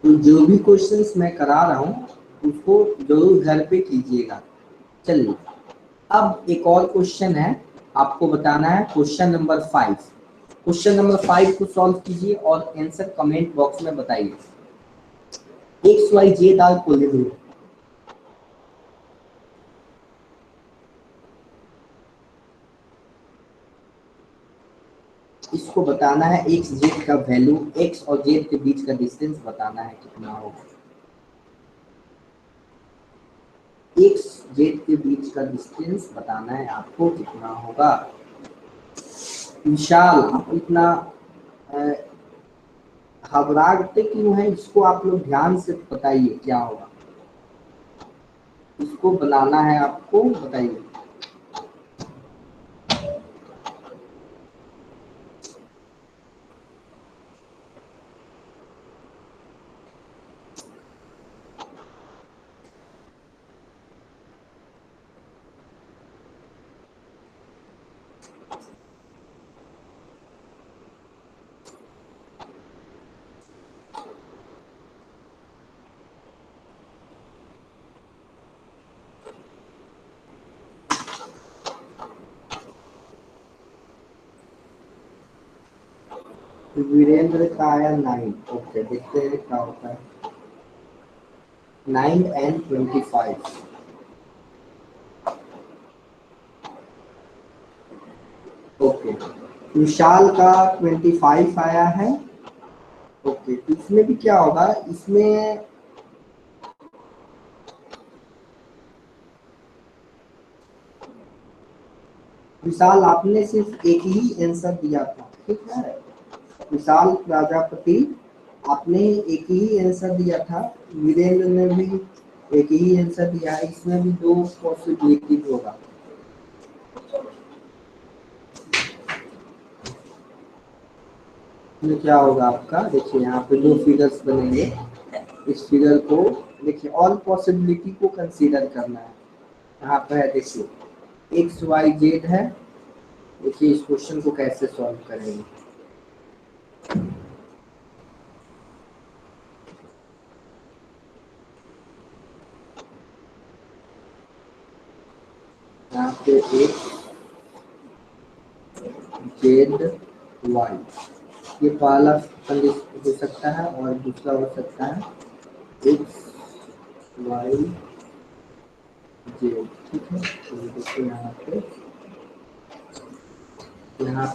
तो जो भी क्वेश्चंस मैं करा रहा हूँ उसको जरूर घर पे कीजिएगा। चलिए, अब एक और क्वेश्चन है, आपको बताना है क्वेश्चन नंबर 5। क्वेश्चन नंबर 5 को सॉल्व कीजिए और आंसर कमेंट बॉक्स में बताइए। X Y Z are collinear. इसको बताना है एक्स जेड का वैल्यू, एक्स और जेड के बीच का डिस्टेंस बताना है कितना होगा। एक्स जेड के बीच का डिस्टेंस बताना है आपको कितना होगा। विशाल, आप इतना घबराते क्यों है? इसको आप लोग ध्यान से बताइए क्या होगा। इसको बनाना है आपको, बताइए। वीरेंद्र का आया 9। ओके, देखते हैं क्या होता है। 9 and 25। ओके, विशाल का 25 आया है। ओके, तो इसमें भी क्या होगा, इसमें विशाल आपने सिर्फ एक ही आंसर दिया था, ठीक है? विशाल प्रजापति, आपने एक ही आंसर दिया था। वीरेंद्र ने भी एक ही आंसर दिया है। इसमें भी दो पॉसिबिलिटी होगा। इसमें क्या होगा आपका, देखिए यहाँ पे दो फिगर्स बनेंगे। इस फिगर को देखिए, ऑल पॉसिबिलिटी को कंसीडर करना है। यहाँ पे है, देखिए एक्स वाई जेड है। देखिए इस क्वेश्चन को कैसे सॉल्व करेंगे। यहाँ पे एक्स जेड वाई, ये पहला कंडीशन हो सकता है और दूसरा हो सकता है एक्स वाई जेड, ठीक है? तो देखिए यहाँ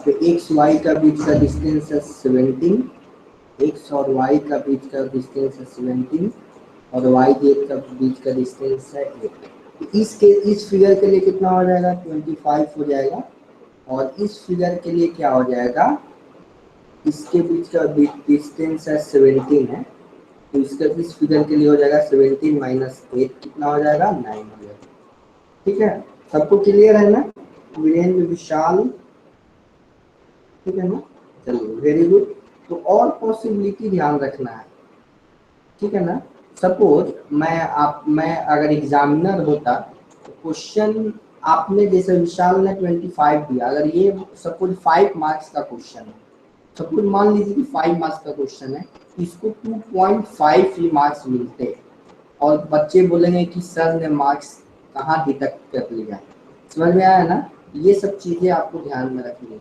पे एक्स वाई का बीच का डिस्टेंस है 17। एक्स और वाई का बीच का डिस्टेंस है 17 और वाई जेड का बीच का डिस्टेंस है 8। इस फिगर के लिए कितना हो जाएगा, 25 हो जाएगा। और इस फिगर के लिए क्या हो जाएगा, इसके बीच का डिस्टेंस है 17 है, तो इसका इस फिगर के लिए हो जाएगा 17 माइनस 8, कितना हो जाएगा, 9 हो जाएगा। ठीक है, सबको क्लियर है ना? वीरेंद्र, विशाल, ठीक है ना? चलिए, वेरी गुड। तो और पॉसिबिलिटी ध्यान रखना है, ठीक है ना? सपोज मैं अगर एग्जामिनर होता तो क्वेश्चन आपने, जैसे विशाल ने 25 दिया, अगर ये सपोज 5 मार्क्स का क्वेश्चन है, सपोज मान लीजिए कि 5 मार्क्स का क्वेश्चन है, इसको 2.5 ही मार्क्स मिलते और बच्चे बोलेंगे कि सर ने मार्क्स कहाँ डिडक्ट कर लिया। समझ में आया ना? ये सब चीजें आपको ध्यान में रखनी है।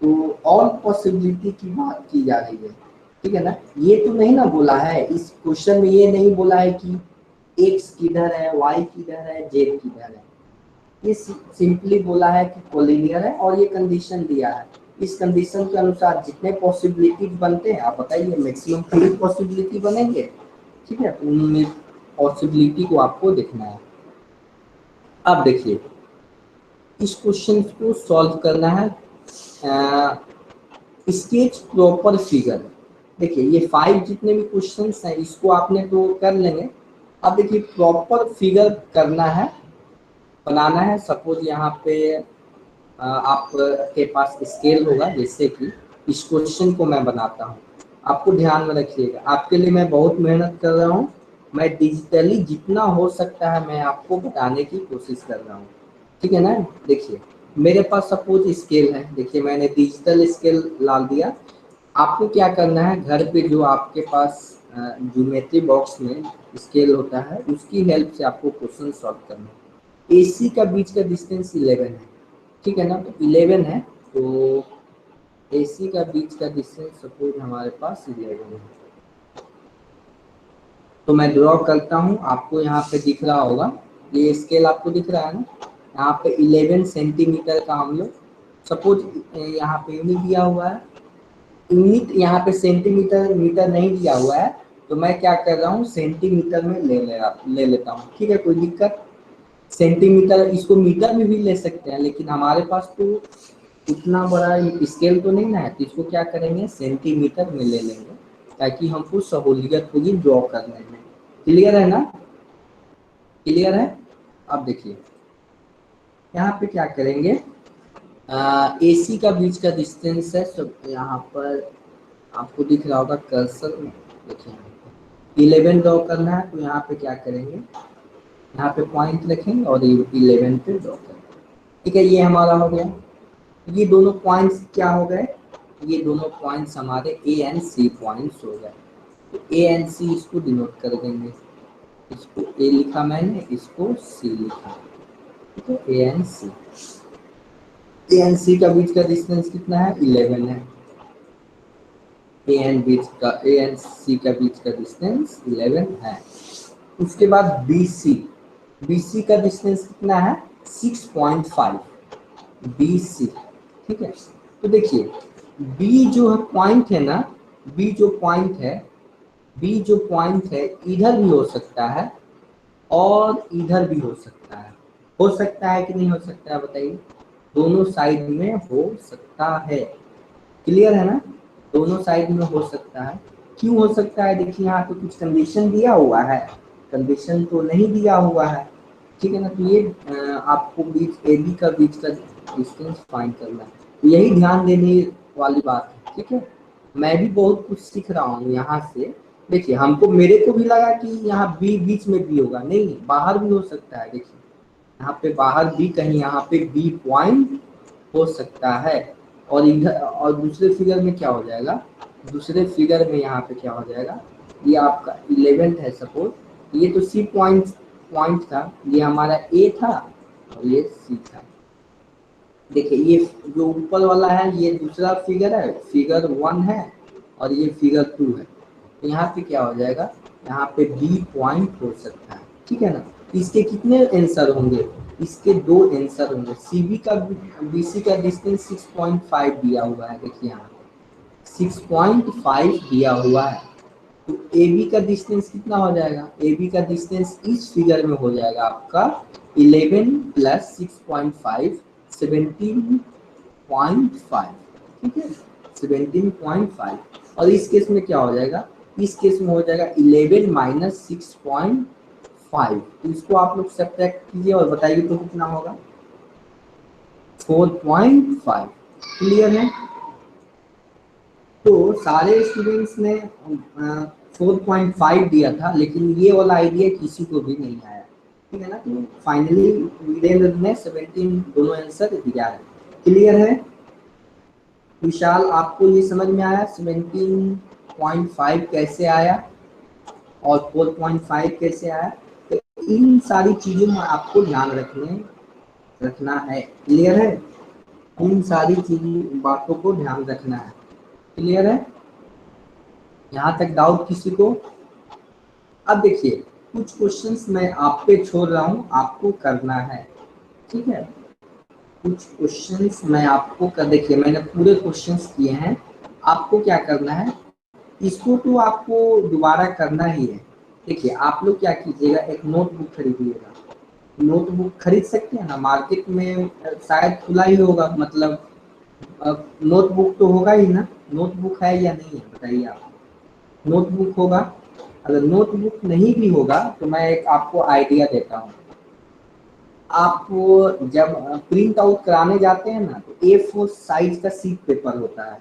तो ऑल पॉसिबिलिटी की बात की जा रही है, ठीक है ना? ये तो नहीं ना बोला है इस क्वेश्चन में, ये नहीं बोला है कि एक्स किधर है, वाई किधर है, जेड किधर है। ये सिंपली बोला है कि कोलिनियर है और ये कंडीशन दिया है। इस कंडीशन के अनुसार जितने पॉसिबिलिटीज बनते हैं, आप बताइए मैक्सिमम 3 पॉसिबिलिटी बनेंगे, ठीक है? उनमें पॉसिबिलिटी को आपको देखना है। अब देखिए, इस क्वेश्चन को सॉल्व करना है। Sketch proper figure. देखिए ये 5 जितने भी क्वेश्चंस हैं इसको आपने तो कर लेंगे। अब देखिए प्रॉपर फिगर करना है, बनाना है। सपोज यहाँ पे आपके पास स्केल होगा, जैसे कि इस क्वेश्चन को मैं बनाता हूँ, आपको ध्यान में रखिएगा, आपके लिए मैं बहुत मेहनत कर रहा हूँ, मैं डिजिटली जितना हो सकता है मैं आपको बताने की कोशिश कर रहा हूँ, ठीक है ना। देखिए मेरे पास सपोज स्केल है, देखिए मैंने डिजिटल स्केल डाल दिया। आपको क्या करना है, घर पे जो आपके पास ज्योमेट्री बॉक्स में स्केल होता है उसकी हेल्प से आपको क्वेश्चन सॉल्व करना है। एसी का बीच का डिस्टेंस 11 है, ठीक है ना, तो 11 है, तो एसी का बीच का डिस्टेंस सपोज हमारे पास 11 है। तो मैं ड्रॉ करता हूँ, आपको यहाँ पे दिख रहा होगा, ये स्केल आपको दिख रहा है ना, यहाँ पे 11 सेंटीमीटर का हम लोग सपोज यहाँ पे यूनिट दिया हुआ है, यूनिट यहाँ पे सेंटीमीटर मीटर नहीं दिया हुआ है, तो मैं क्या कर रहा हूँ सेंटीमीटर में ले लेता हूँ, ठीक है, कोई दिक्कत। सेंटीमीटर, इसको मीटर में भी ले सकते हैं, लेकिन हमारे पास तो इतना बड़ा स्केल तो नहीं ना है, तो इसको क्या करेंगे सेंटीमीटर में ले लेंगे, ताकि हमको सहूलियत होगी ड्रॉ करने में। क्लियर है ना, क्लियर है। अब देखिए यहाँ पे क्या करेंगे, एसी का बीच का डिस्टेंस है, तो यहाँ पर आपको दिख रहा होगा कर्सर में, देखिए 11 ड्रॉ करना है, तो यहाँ पे क्या करेंगे, यहाँ पे पॉइंट रखेंगे और 11 पे ड्रॉ करेंगे, ठीक है, ये हमारा हो गया। ये दोनों पॉइंट्स क्या हो गए, ये दोनों पॉइंट्स हमारे ए एंड सी पॉइंट्स हो गए, तो ए एंड सी इसको डिनोट कर देंगे, इसको ए लिखा मैंने, इसको सी लिखा, ठीक है, A and C. A and सी का बीच का डिस्टेंस कितना है, 11 है, ए एंड सी का बीच का डिस्टेंस 11 है। उसके बाद बी सी का डिस्टेंस कितना है, 6.5, बी सी, ठीक है। तो देखिए बी जो है पॉइंट है ना, बी जो पॉइंट है, बी जो पॉइंट है इधर भी हो सकता है और इधर भी हो सकता है कि नहीं हो सकता है बताइए, दोनों साइड में हो सकता है, क्लियर है ना, दोनों साइड में हो सकता है। क्यों हो सकता है, देखिए यहाँ पे कुछ कंडीशन दिया हुआ है, कंडीशन तो नहीं दिया हुआ है, ठीक है ना, तो ये आपको बीच ए बी का बीच का डिस्टेंस फाइंड करना है, तो यही ध्यान देने वाली बात है, ठीक है। मैं भी बहुत कुछ सीख रहा हूँ यहाँ से। देखिए हमको, मेरे को भी लगा कि यहाँ बी बीच में बी होगा, नहीं बाहर भी हो सकता है, देखिए यहाँ पे बाहर भी कहीं यहाँ पे बी पॉइंट हो सकता है, और इधर और दूसरे फिगर में क्या हो जाएगा, दूसरे फिगर में यहाँ पे क्या हो जाएगा, ये आपका 11 है सपोज, ये तो सी पॉइंट था, ये हमारा ए था और ये सी था। देखिए ये जो ऊपर वाला है ये दूसरा फिगर है, फिगर 1 है, और ये फिगर 2 है, तो यहाँ पे क्या हो जाएगा, यहाँ पे बी पॉइंट हो सकता है, ठीक है ना। इसके कितने आंसर होंगे, इसके 2 आंसर होंगे। सीबी का बीसी का डिस्टेंस 6.5 दिया हुआ है, देखिए यहाँ 6.5 दिया हुआ है, तो ए बी का डिस्टेंस कितना हो जाएगा, ए बी का डिस्टेंस इस फिगर में हो जाएगा आपका 11 प्लस 6.5, 17.5, ठीक है, 17.5, और इस केस में क्या हो जाएगा, इस केस में हो जाएगा 11 माइनस 6.5, तो इसको आप लोग सब्ट्रैक्ट कीजिए और बताइए तो कितना होगा, 4.5, क्लियर है। तो सारे स्टूडेंट्स ने 4.5 दिया था, लेकिन ये वाला आइडिया किसी को भी नहीं आया, ठीक है ना, तो फाइनली वीरेंद्र ने 17 दोनों आंसर दिया है, क्लियर है। विशाल आपको ये समझ में आया 17.5 कैसे आया और 4.5 कैसे आया, तो इन सारी चीजों में आपको ध्यान रखना है, क्लियर है, इन सारी चीजों बातों को ध्यान रखना है, क्लियर है। यहाँ तक डाउट किसी को। अब देखिए कुछ क्वेश्चंस मैं आप पे छोड़ रहा हूँ, आपको करना है, ठीक है, कुछ क्वेश्चंस मैं आपको कर, देखिए मैंने पूरे क्वेश्चंस किए हैं, आपको क्या करना है, इसको तो आपको दोबारा करना ही है। देखिए आप लोग क्या कीजिएगा, एक नोटबुक खरीदिएगा, नोटबुक खरीद सकते हैं ना, मार्केट में शायद खुला ही होगा, मतलब नोटबुक तो होगा ही ना, नोटबुक है या नहीं है बताइए आप, नोटबुक होगा। अगर नोटबुक नहीं भी होगा तो मैं एक आपको आइडिया देता हूँ, आप वो जब प्रिंट आउट कराने जाते हैं ना, तो A4 साइज का सीट पेपर होता है।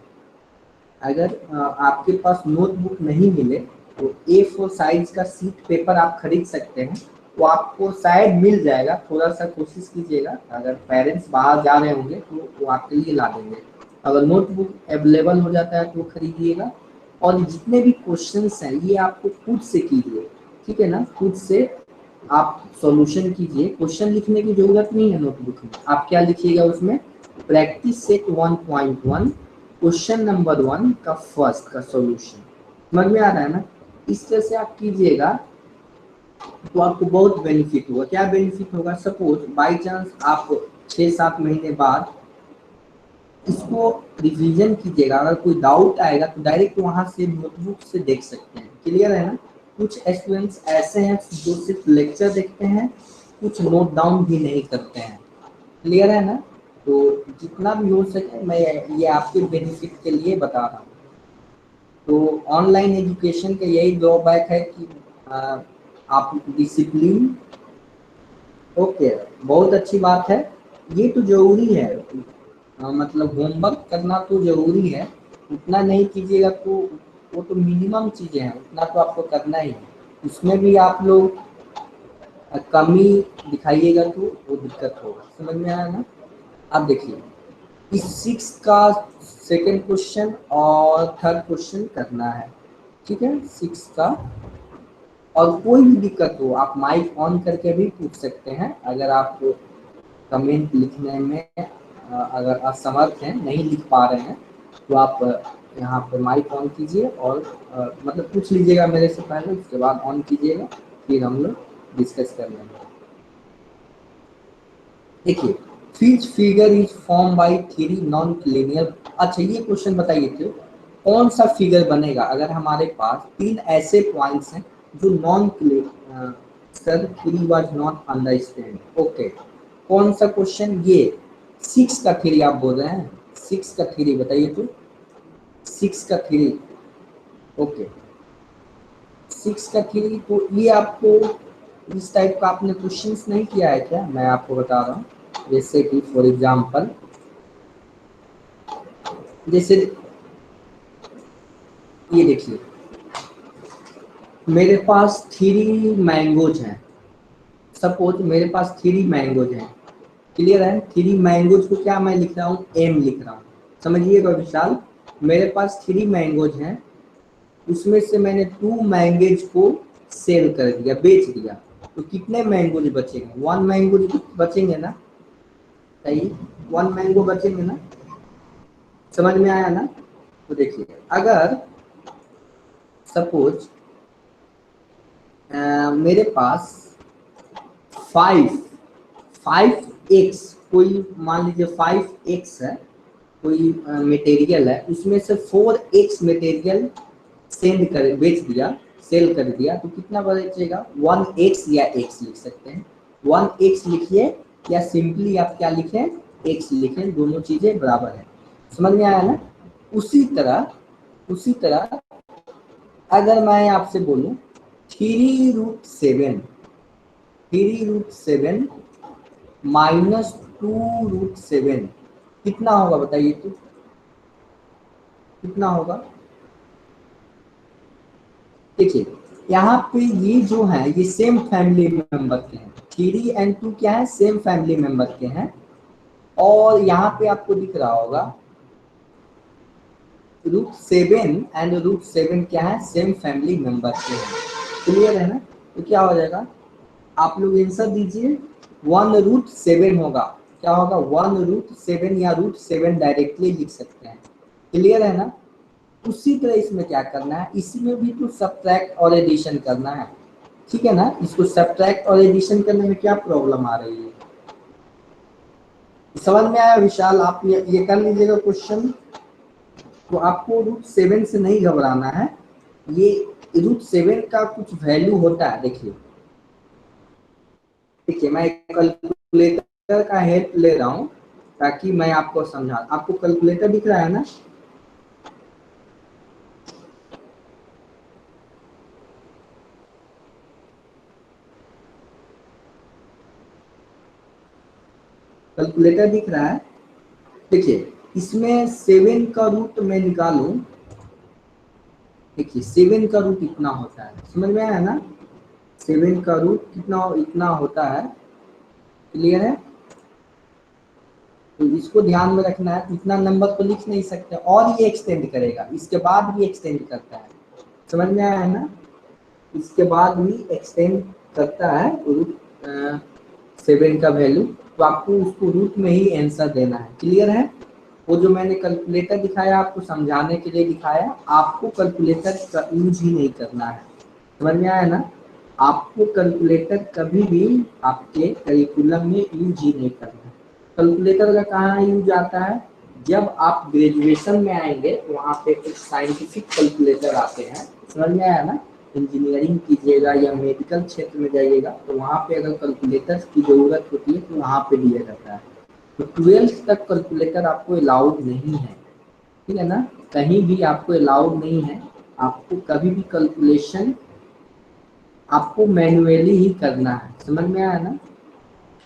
अगर आपके पास नोटबुक नहीं मिले तो A4 साइज का सीट पेपर आप खरीद सकते हैं। वो आपको शायद मिल जाएगा, थोड़ा सा कोशिश कीजिएगा। अगर पेरेंट्स बाहर जा रहे होंगे तो वो आपके लिए ला देंगे। अगर नोटबुक अवेलेबल हो जाता है तो खरीदिएगा। और जितने भी क्वेश्चंस हैं ये आपको खुद से कीजिए, ठीक है ना। खुद से आप सॉल्यूशन कीजिए, क्वेश्चन लिखने की जरूरत नहीं है नोटबुक में। आप क्या लिखिएगा उसमें, प्रैक्टिस सेट 1.1 क्वेश्चन नंबर 1 का फर्स्ट का सॉल्यूशन। समझ में आ रहा है ना। इस तरह से आप कीजिएगा तो आपको बहुत बेनिफिट होगा। क्या बेनिफिट होगा, सपोज बाई चांस आप 6-7 महीने बाद इसको रिवीजन कीजिएगा, अगर कोई डाउट आएगा तो डायरेक्ट वहां से नोटबुक से देख सकते हैं। क्लियर है ना। कुछ स्टूडेंट्स ऐसे हैं जो सिर्फ लेक्चर देखते हैं, कुछ नोट डाउन भी नहीं करते हैं। क्लियर है ना। तो जितना भी हो सके मैं ये आपके बेनिफिट के लिए बता रहा हूँ। तो ऑनलाइन एजुकेशन का यही ड्रॉबैक है कि आप डिसिप्लिन, ओके, बहुत अच्छी बात है। ये तो जरूरी है, मतलब होमवर्क करना तो जरूरी है। उतना नहीं कीजिएगा तो वो तो मिनिमम चीजें हैं, उतना तो आपको करना ही है। उसमें भी आप लोग कमी दिखाइएगा तो वो दिक्कत होगा। समझ में आया ना। अब देखिए, इस 6 का सेकंड क्वेश्चन और थर्ड क्वेश्चन करना है, ठीक है। 6 का, और कोई भी दिक्कत हो आप माइक ऑन करके भी पूछ सकते हैं। अगर आप कमेंट लिखने में अगर असमर्थ हैं, नहीं लिख पा रहे हैं, तो आप यहाँ पर माइक ऑन कीजिए और मतलब पूछ लीजिएगा मेरे से पहले, उसके बाद ऑन कीजिएगा, फिर हम लोग डिस्कस कर लेंगे। देखिए, which figure is formed by three non-linear। अच्छा ये क्वेश्चन बताइए थे, कौन सा फिगर बनेगा अगर हमारे पास 3 ऐसे पॉइंट्स हैं जो non sir 3 was not understand. Okay, कौन सा क्वेश्चन ये 6 का 3 आप बोल रहे हैं। 6 का 3 बताइए तो, 6 का 3, ओके। 6 का 3 तो ये आपको इस टाइप का आपने क्वेश्चंस नहीं किया है क्या, मैं आपको बता रहा हूँ। जैसे कि फॉर एग्जाम्पल, जैसे ये देखिए, मेरे पास 3 मैंगोज हैं। सपोज मेरे पास 3 मैंगोज हैं। क्लियर है। 3 मैंगोज को क्या मैं लिख रहा हूँ, एम लिख रहा हूँ। समझिएगा विशाल, मेरे पास 3 मैंगोज हैं, उसमें से मैंने 2 मैंगोज को सेल कर दिया, बेच दिया। तो कितने मैंगोज बचेंगे, 1 मैंगोज बचेंगे ना। सही, 1 मैंगो बचेंगे ना। समझ में आया ना। तो देखिए, अगर सपोज मेरे पास 5x, कोई मान लीजिए 5x है, कोई मटेरियल है, उसमें से 4x मटेरियल सेंड कर बेच दिया, सेल कर दिया, तो कितना बचेगा, 1x या x लिख सकते हैं। 1x लिखिए या सिंपली आप क्या लिखें, x लिखें, दोनों चीजें बराबर है। समझ में आया ना। उसी तरह अगर मैं आपसे बोलूं 3√7, 3√7 -2√7 कितना होगा बताइए तो, कितना होगा। देखिए, यहाँ पे ये जो है ये सेम फैमिली मेंबर के हैं। 3 एंड 2 क्या है, सेम फैमिली मेंबर के हैं। और यहाँ पे आपको दिख रहा होगा √7 एंड √7 क्या है, सेम फैमिली मेंबर के हैं। क्लियर है ना। तो क्या हो जाएगा, आप लोग आंसर दीजिए, 1√7 होगा। क्या होगा, 1√7 या √7 डायरेक्टली लिख सकते हैं। क्लियर है ना। उसी तरह इसमें क्या करना है, इसमें भी तो सब्ट्रैक्ट और एडिशन करना है, ठीक है ना। इसको सब्ट्रैक्ट और एडिशन करने में क्या प्रॉब्लम आ रही है, समझ में आया विशाल। आप ये कर लीजिएगा क्वेश्चन। तो आपको √7 से नहीं घबराना है। ये √7 का कुछ वैल्यू होता है। देखिए देखिए, मैं कैलकुलेटर का हेल्प ले रहा हूँ ताकि मैं आपको समझा। आपको कैलकुलेटर दिख रहा है ना। कैलकुलेटर दिख रहा है। देखिए इसमें 7 का रूट मैं निकालूं, देखिए 7 का रूट इतना होता है, समझ में आया ना? 7 का रूट कितना इतना होता है, क्लियर है? तो इसको ध्यान में रखना है, इतना नंबर तो लिख नहीं सकते, और ये एक्सटेंड करेगा, इसके बाद भी एक्सटेंड करता है, समझ में आया है ना? इसके बाद भी एक्सटेंड करता है रूट 7 का वैल्यू, तो आपको उसको रूट में ही आंसर देना है, क्लियर है? वो जो मैंने कैलकुलेटर दिखाया आपको समझाने के लिए दिखाया, आपको कैलकुलेटर का यूज ही नहीं करना है, समझ में आया ना? आपको कैलकुलेटर कभी भी आपके करिकुलम में यूज ही नहीं करना है। कैलकुलेटर का कहाँ यूज आता है? जब आप ग्रेजुएशन में आएंगे तो वहाँ पे कुछ साइंटिफिक कैलकुलेटर आते हैं, समझ में आया ना? इंजीनियरिंग कीजिएगा या मेडिकल क्षेत्र में जाइएगा तो वहाँ पे अगर कैलकुलेटर की जरूरत होती है तो वहाँ पे दिया जाता है। तो 12th तक कैलकुलेटर आपको अलाउड नहीं है, ठीक है ना? कहीं भी आपको अलाउड नहीं है, आपको कभी भी कैलकुलेशन आपको मैनुअली ही करना है, समझ में आया ना?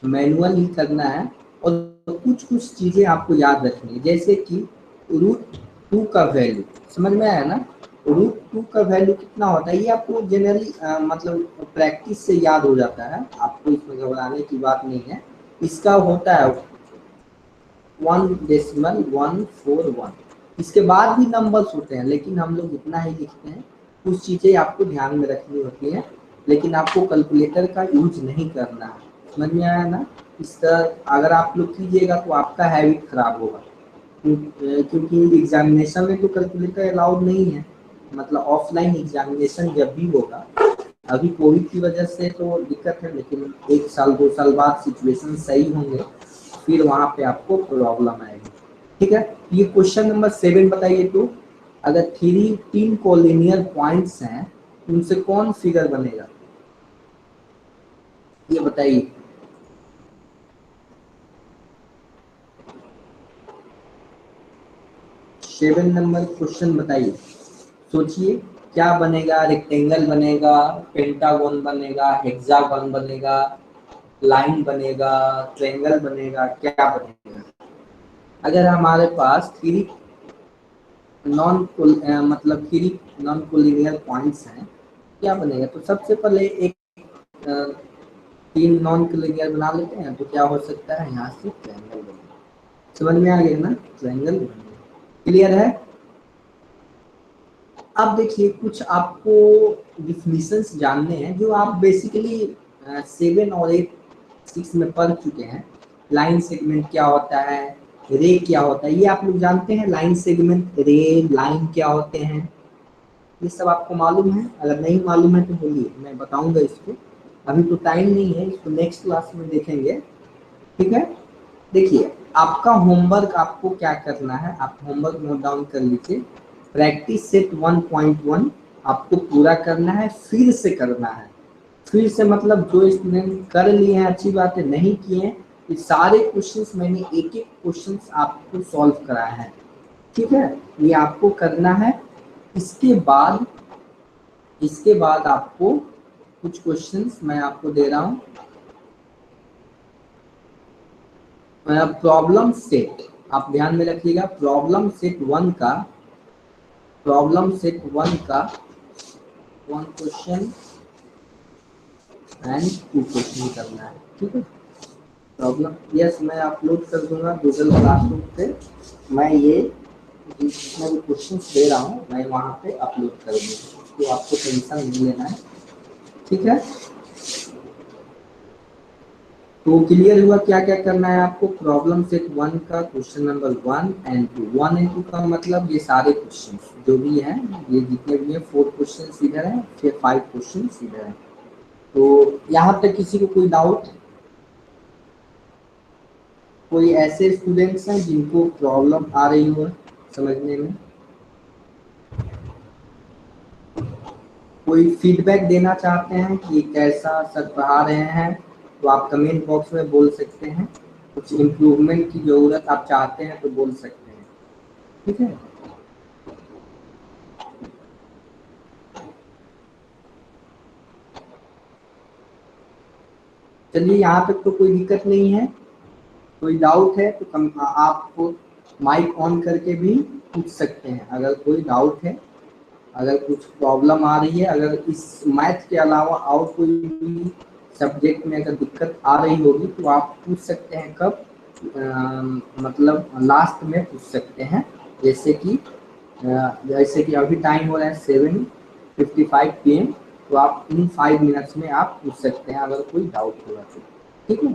मैनुअल ही करना है। और कुछ कुछ चीजें आपको याद रखनी है, जैसे कि रूट 2 का वैल्यू, समझ में आया ना? रूट 2 का वैल्यू कितना होता है ये आपको जनरली मतलब प्रैक्टिस से याद हो जाता है, आपको इसमें घबराने की बात नहीं है। इसका होता है 1.141। इसके बाद भी नंबर्स होते हैं लेकिन हम लोग इतना ही लिखते हैं, कुछ चीजें आपको ध्यान में रखनी होती है, लेकिन आपको कैलकुलेटर का यूज नहीं करना है, समझ में आया ना? इस तरह अगर आप लोग कीजिएगा तो आपका हैबिट खराब होगा, क्योंकि एग्जामिनेशन में तो कैलकुलेटर अलाउड नहीं है, मतलब ऑफलाइन एग्जामिनेशन जब भी होगा, अभी कोविड की वजह से तो दिक्कत है, लेकिन 1 साल 2 साल बाद सिचुएशन सही होंगे फिर वहां पे आपको प्रॉब्लम आएगी, ठीक है? ये क्वेश्चन नंबर 7 बताइए तो, अगर 3 कोलिनियर पॉइंट्स हैं उनसे कौन फिगर बनेगा, ये बताइए। 7 नंबर क्वेश्चन बताइए, सोचिए क्या बनेगा? रेक्टेंगल बनेगा, पेंटागन बनेगा, हेक्सागन बनेगा, लाइन बनेगा, ट्रायंगल बनेगा, क्या बनेगा? अगर हमारे पास मतलब 3 नॉन कोलिनियर पॉइंट्स हैं, क्या बनेगा? तो सबसे पहले एक 3 नॉन कोलिनियर बना लेते हैं, तो क्या हो सकता है? यहाँ से ट्रायंगल बनेगा, समझ में आ गया ना? ट्रायंगल बनेगा, क्लियर है? अब देखिए कुछ आपको डिफिनीशंस जानने हैं जो आप बेसिकली 7 और 8 6 में पढ़ चुके हैं। लाइन सेगमेंट क्या होता है, रे क्या होता है, ये आप लोग जानते हैं। लाइन सेगमेंट, रे, लाइन क्या होते हैं, ये सब आपको मालूम है? अगर नहीं मालूम है तो बोलिए, मैं बताऊंगा इसको। अभी तो टाइम नहीं है, इसको नेक्स्ट क्लास में देखेंगे, ठीक है? देखिए आपका होमवर्क आपको क्या करना है, आप होमवर्क नोट डाउन कर लीजिए। प्रैक्टिस सेट 1.1 आपको पूरा करना है, फिर से करना है। फिर से मतलब जो स्टूडेंट कर लिए हैं अच्छी बात है, नहीं किए हैं ये सारे क्वेश्चंस मैंने एक एक क्वेश्चंस आपको सॉल्व कराया है, ठीक है? ये आपको करना है। इसके बाद आपको कुछ क्वेश्चंस मैं आपको दे रहा हूँ। प्रॉब्लम सेट आप ध्यान में रखिएगा, प्रॉब्लम सेट 1 का 1 क्वेश्चन एंड 2 क्वेश्चन करना है, ठीक है? प्रॉब्लम, यस मैं अपलोड कर दूंगा गूगल क्लासरूम पे, मैं ये जितने भी क्वेश्चन दे रहा हूँ मैं वहाँ पे अपलोड कर दूंगा, तो आपको टेंशन नहीं लेना है, ठीक है? तो क्लियर हुआ क्या क्या करना है आपको? प्रॉब्लम सेट 1 का क्वेश्चन नंबर 1 एंड 2 का मतलब ये सारे क्वेश्चन जो भी हैं, ये जितने भी हैं 4 क्वेश्चन इधर हैं, फिर 5 क्वेश्चन इधर हैं। तो यहाँ तक किसी को कोई डाउट? कोई ऐसे स्टूडेंट्स हैं जिनको प्रॉब्लम आ रही हो समझने में? कोई फीडबैक देना चाहते हैं कि कैसा सर पढ़ा रहे हैं, तो आप कमेंट बॉक्स में बोल सकते हैं। कुछ इम्प्रूवमेंट की जरूरत आप चाहते हैं तो बोल सकते हैं, ठीक है? चलिए यहाँ तक तो कोई दिक्कत नहीं है। कोई डाउट है तो आप माइक ऑन करके भी पूछ सकते हैं अगर कोई डाउट है, अगर कुछ प्रॉब्लम आ रही है, अगर इस मैथ के अलावा और कोई भी सब्जेक्ट में अगर दिक्कत आ रही होगी तो आप पूछ सकते हैं। कब मतलब लास्ट में पूछ सकते हैं, जैसे कि अभी टाइम हो रहा है 7:55 PM, तो आप इन 5 मिनट्स में आप पूछ सकते हैं अगर कोई डाउट होगा तो। ठीक है,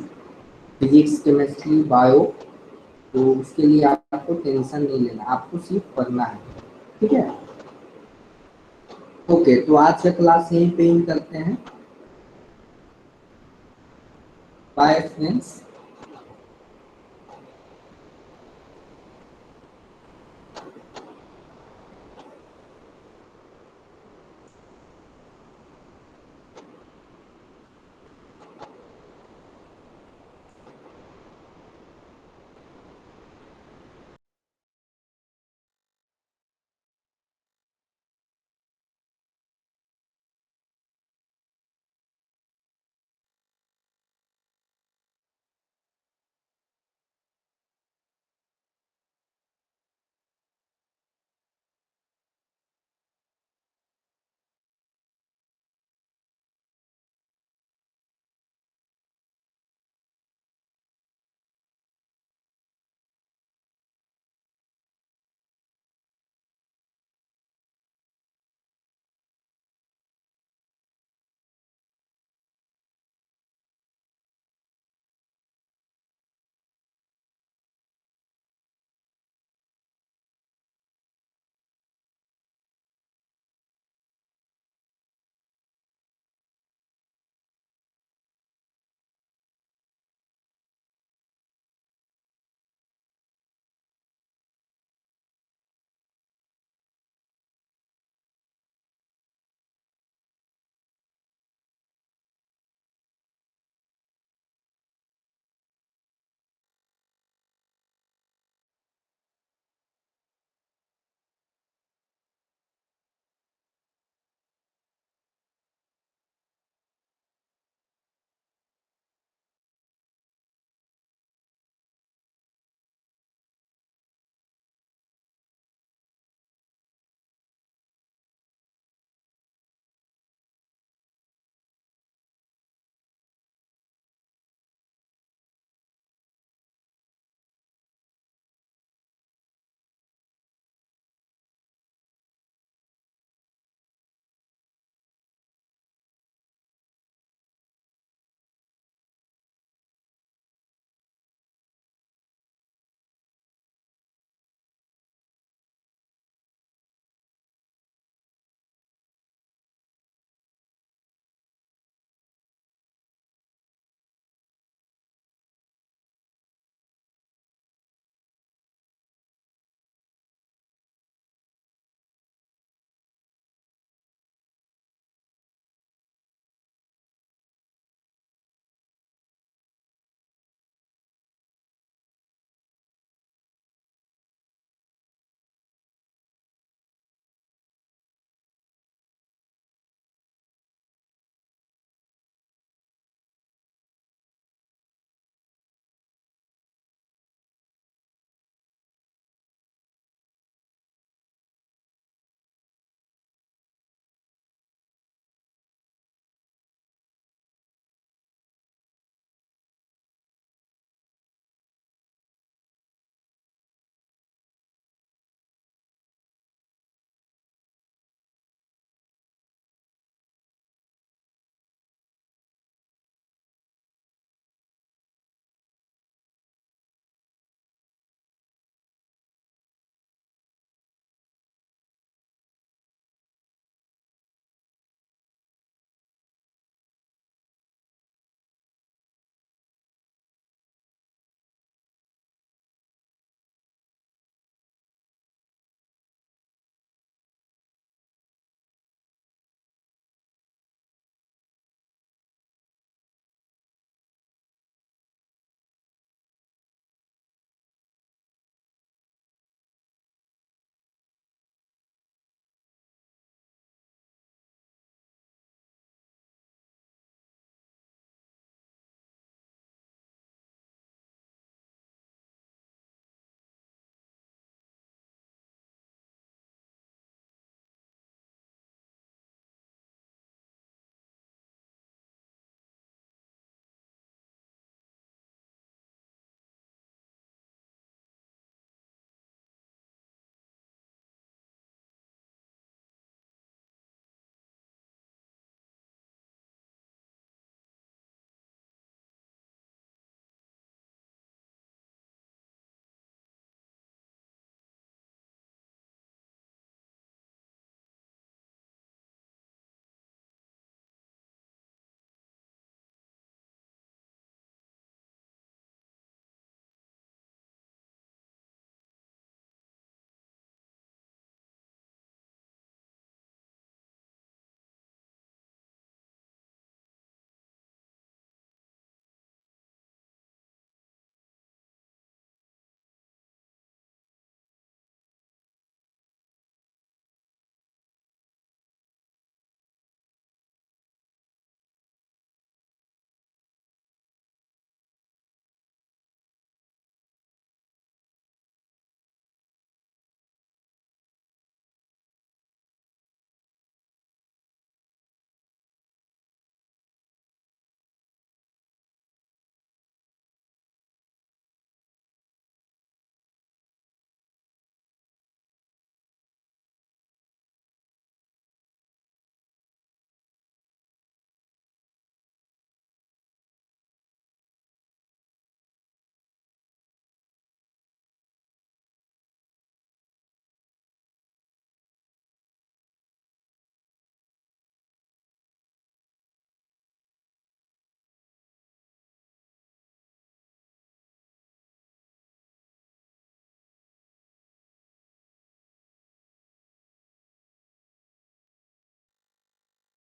फिजिक्स केमिस्ट्री बायो, तो उसके लिए आपको टेंशन नहीं लेना, आपको सिर्फ पढ़ना है। ठीक है, ओके, तो आज का क्लास यहीं पे इन करते हैं। Bye friends.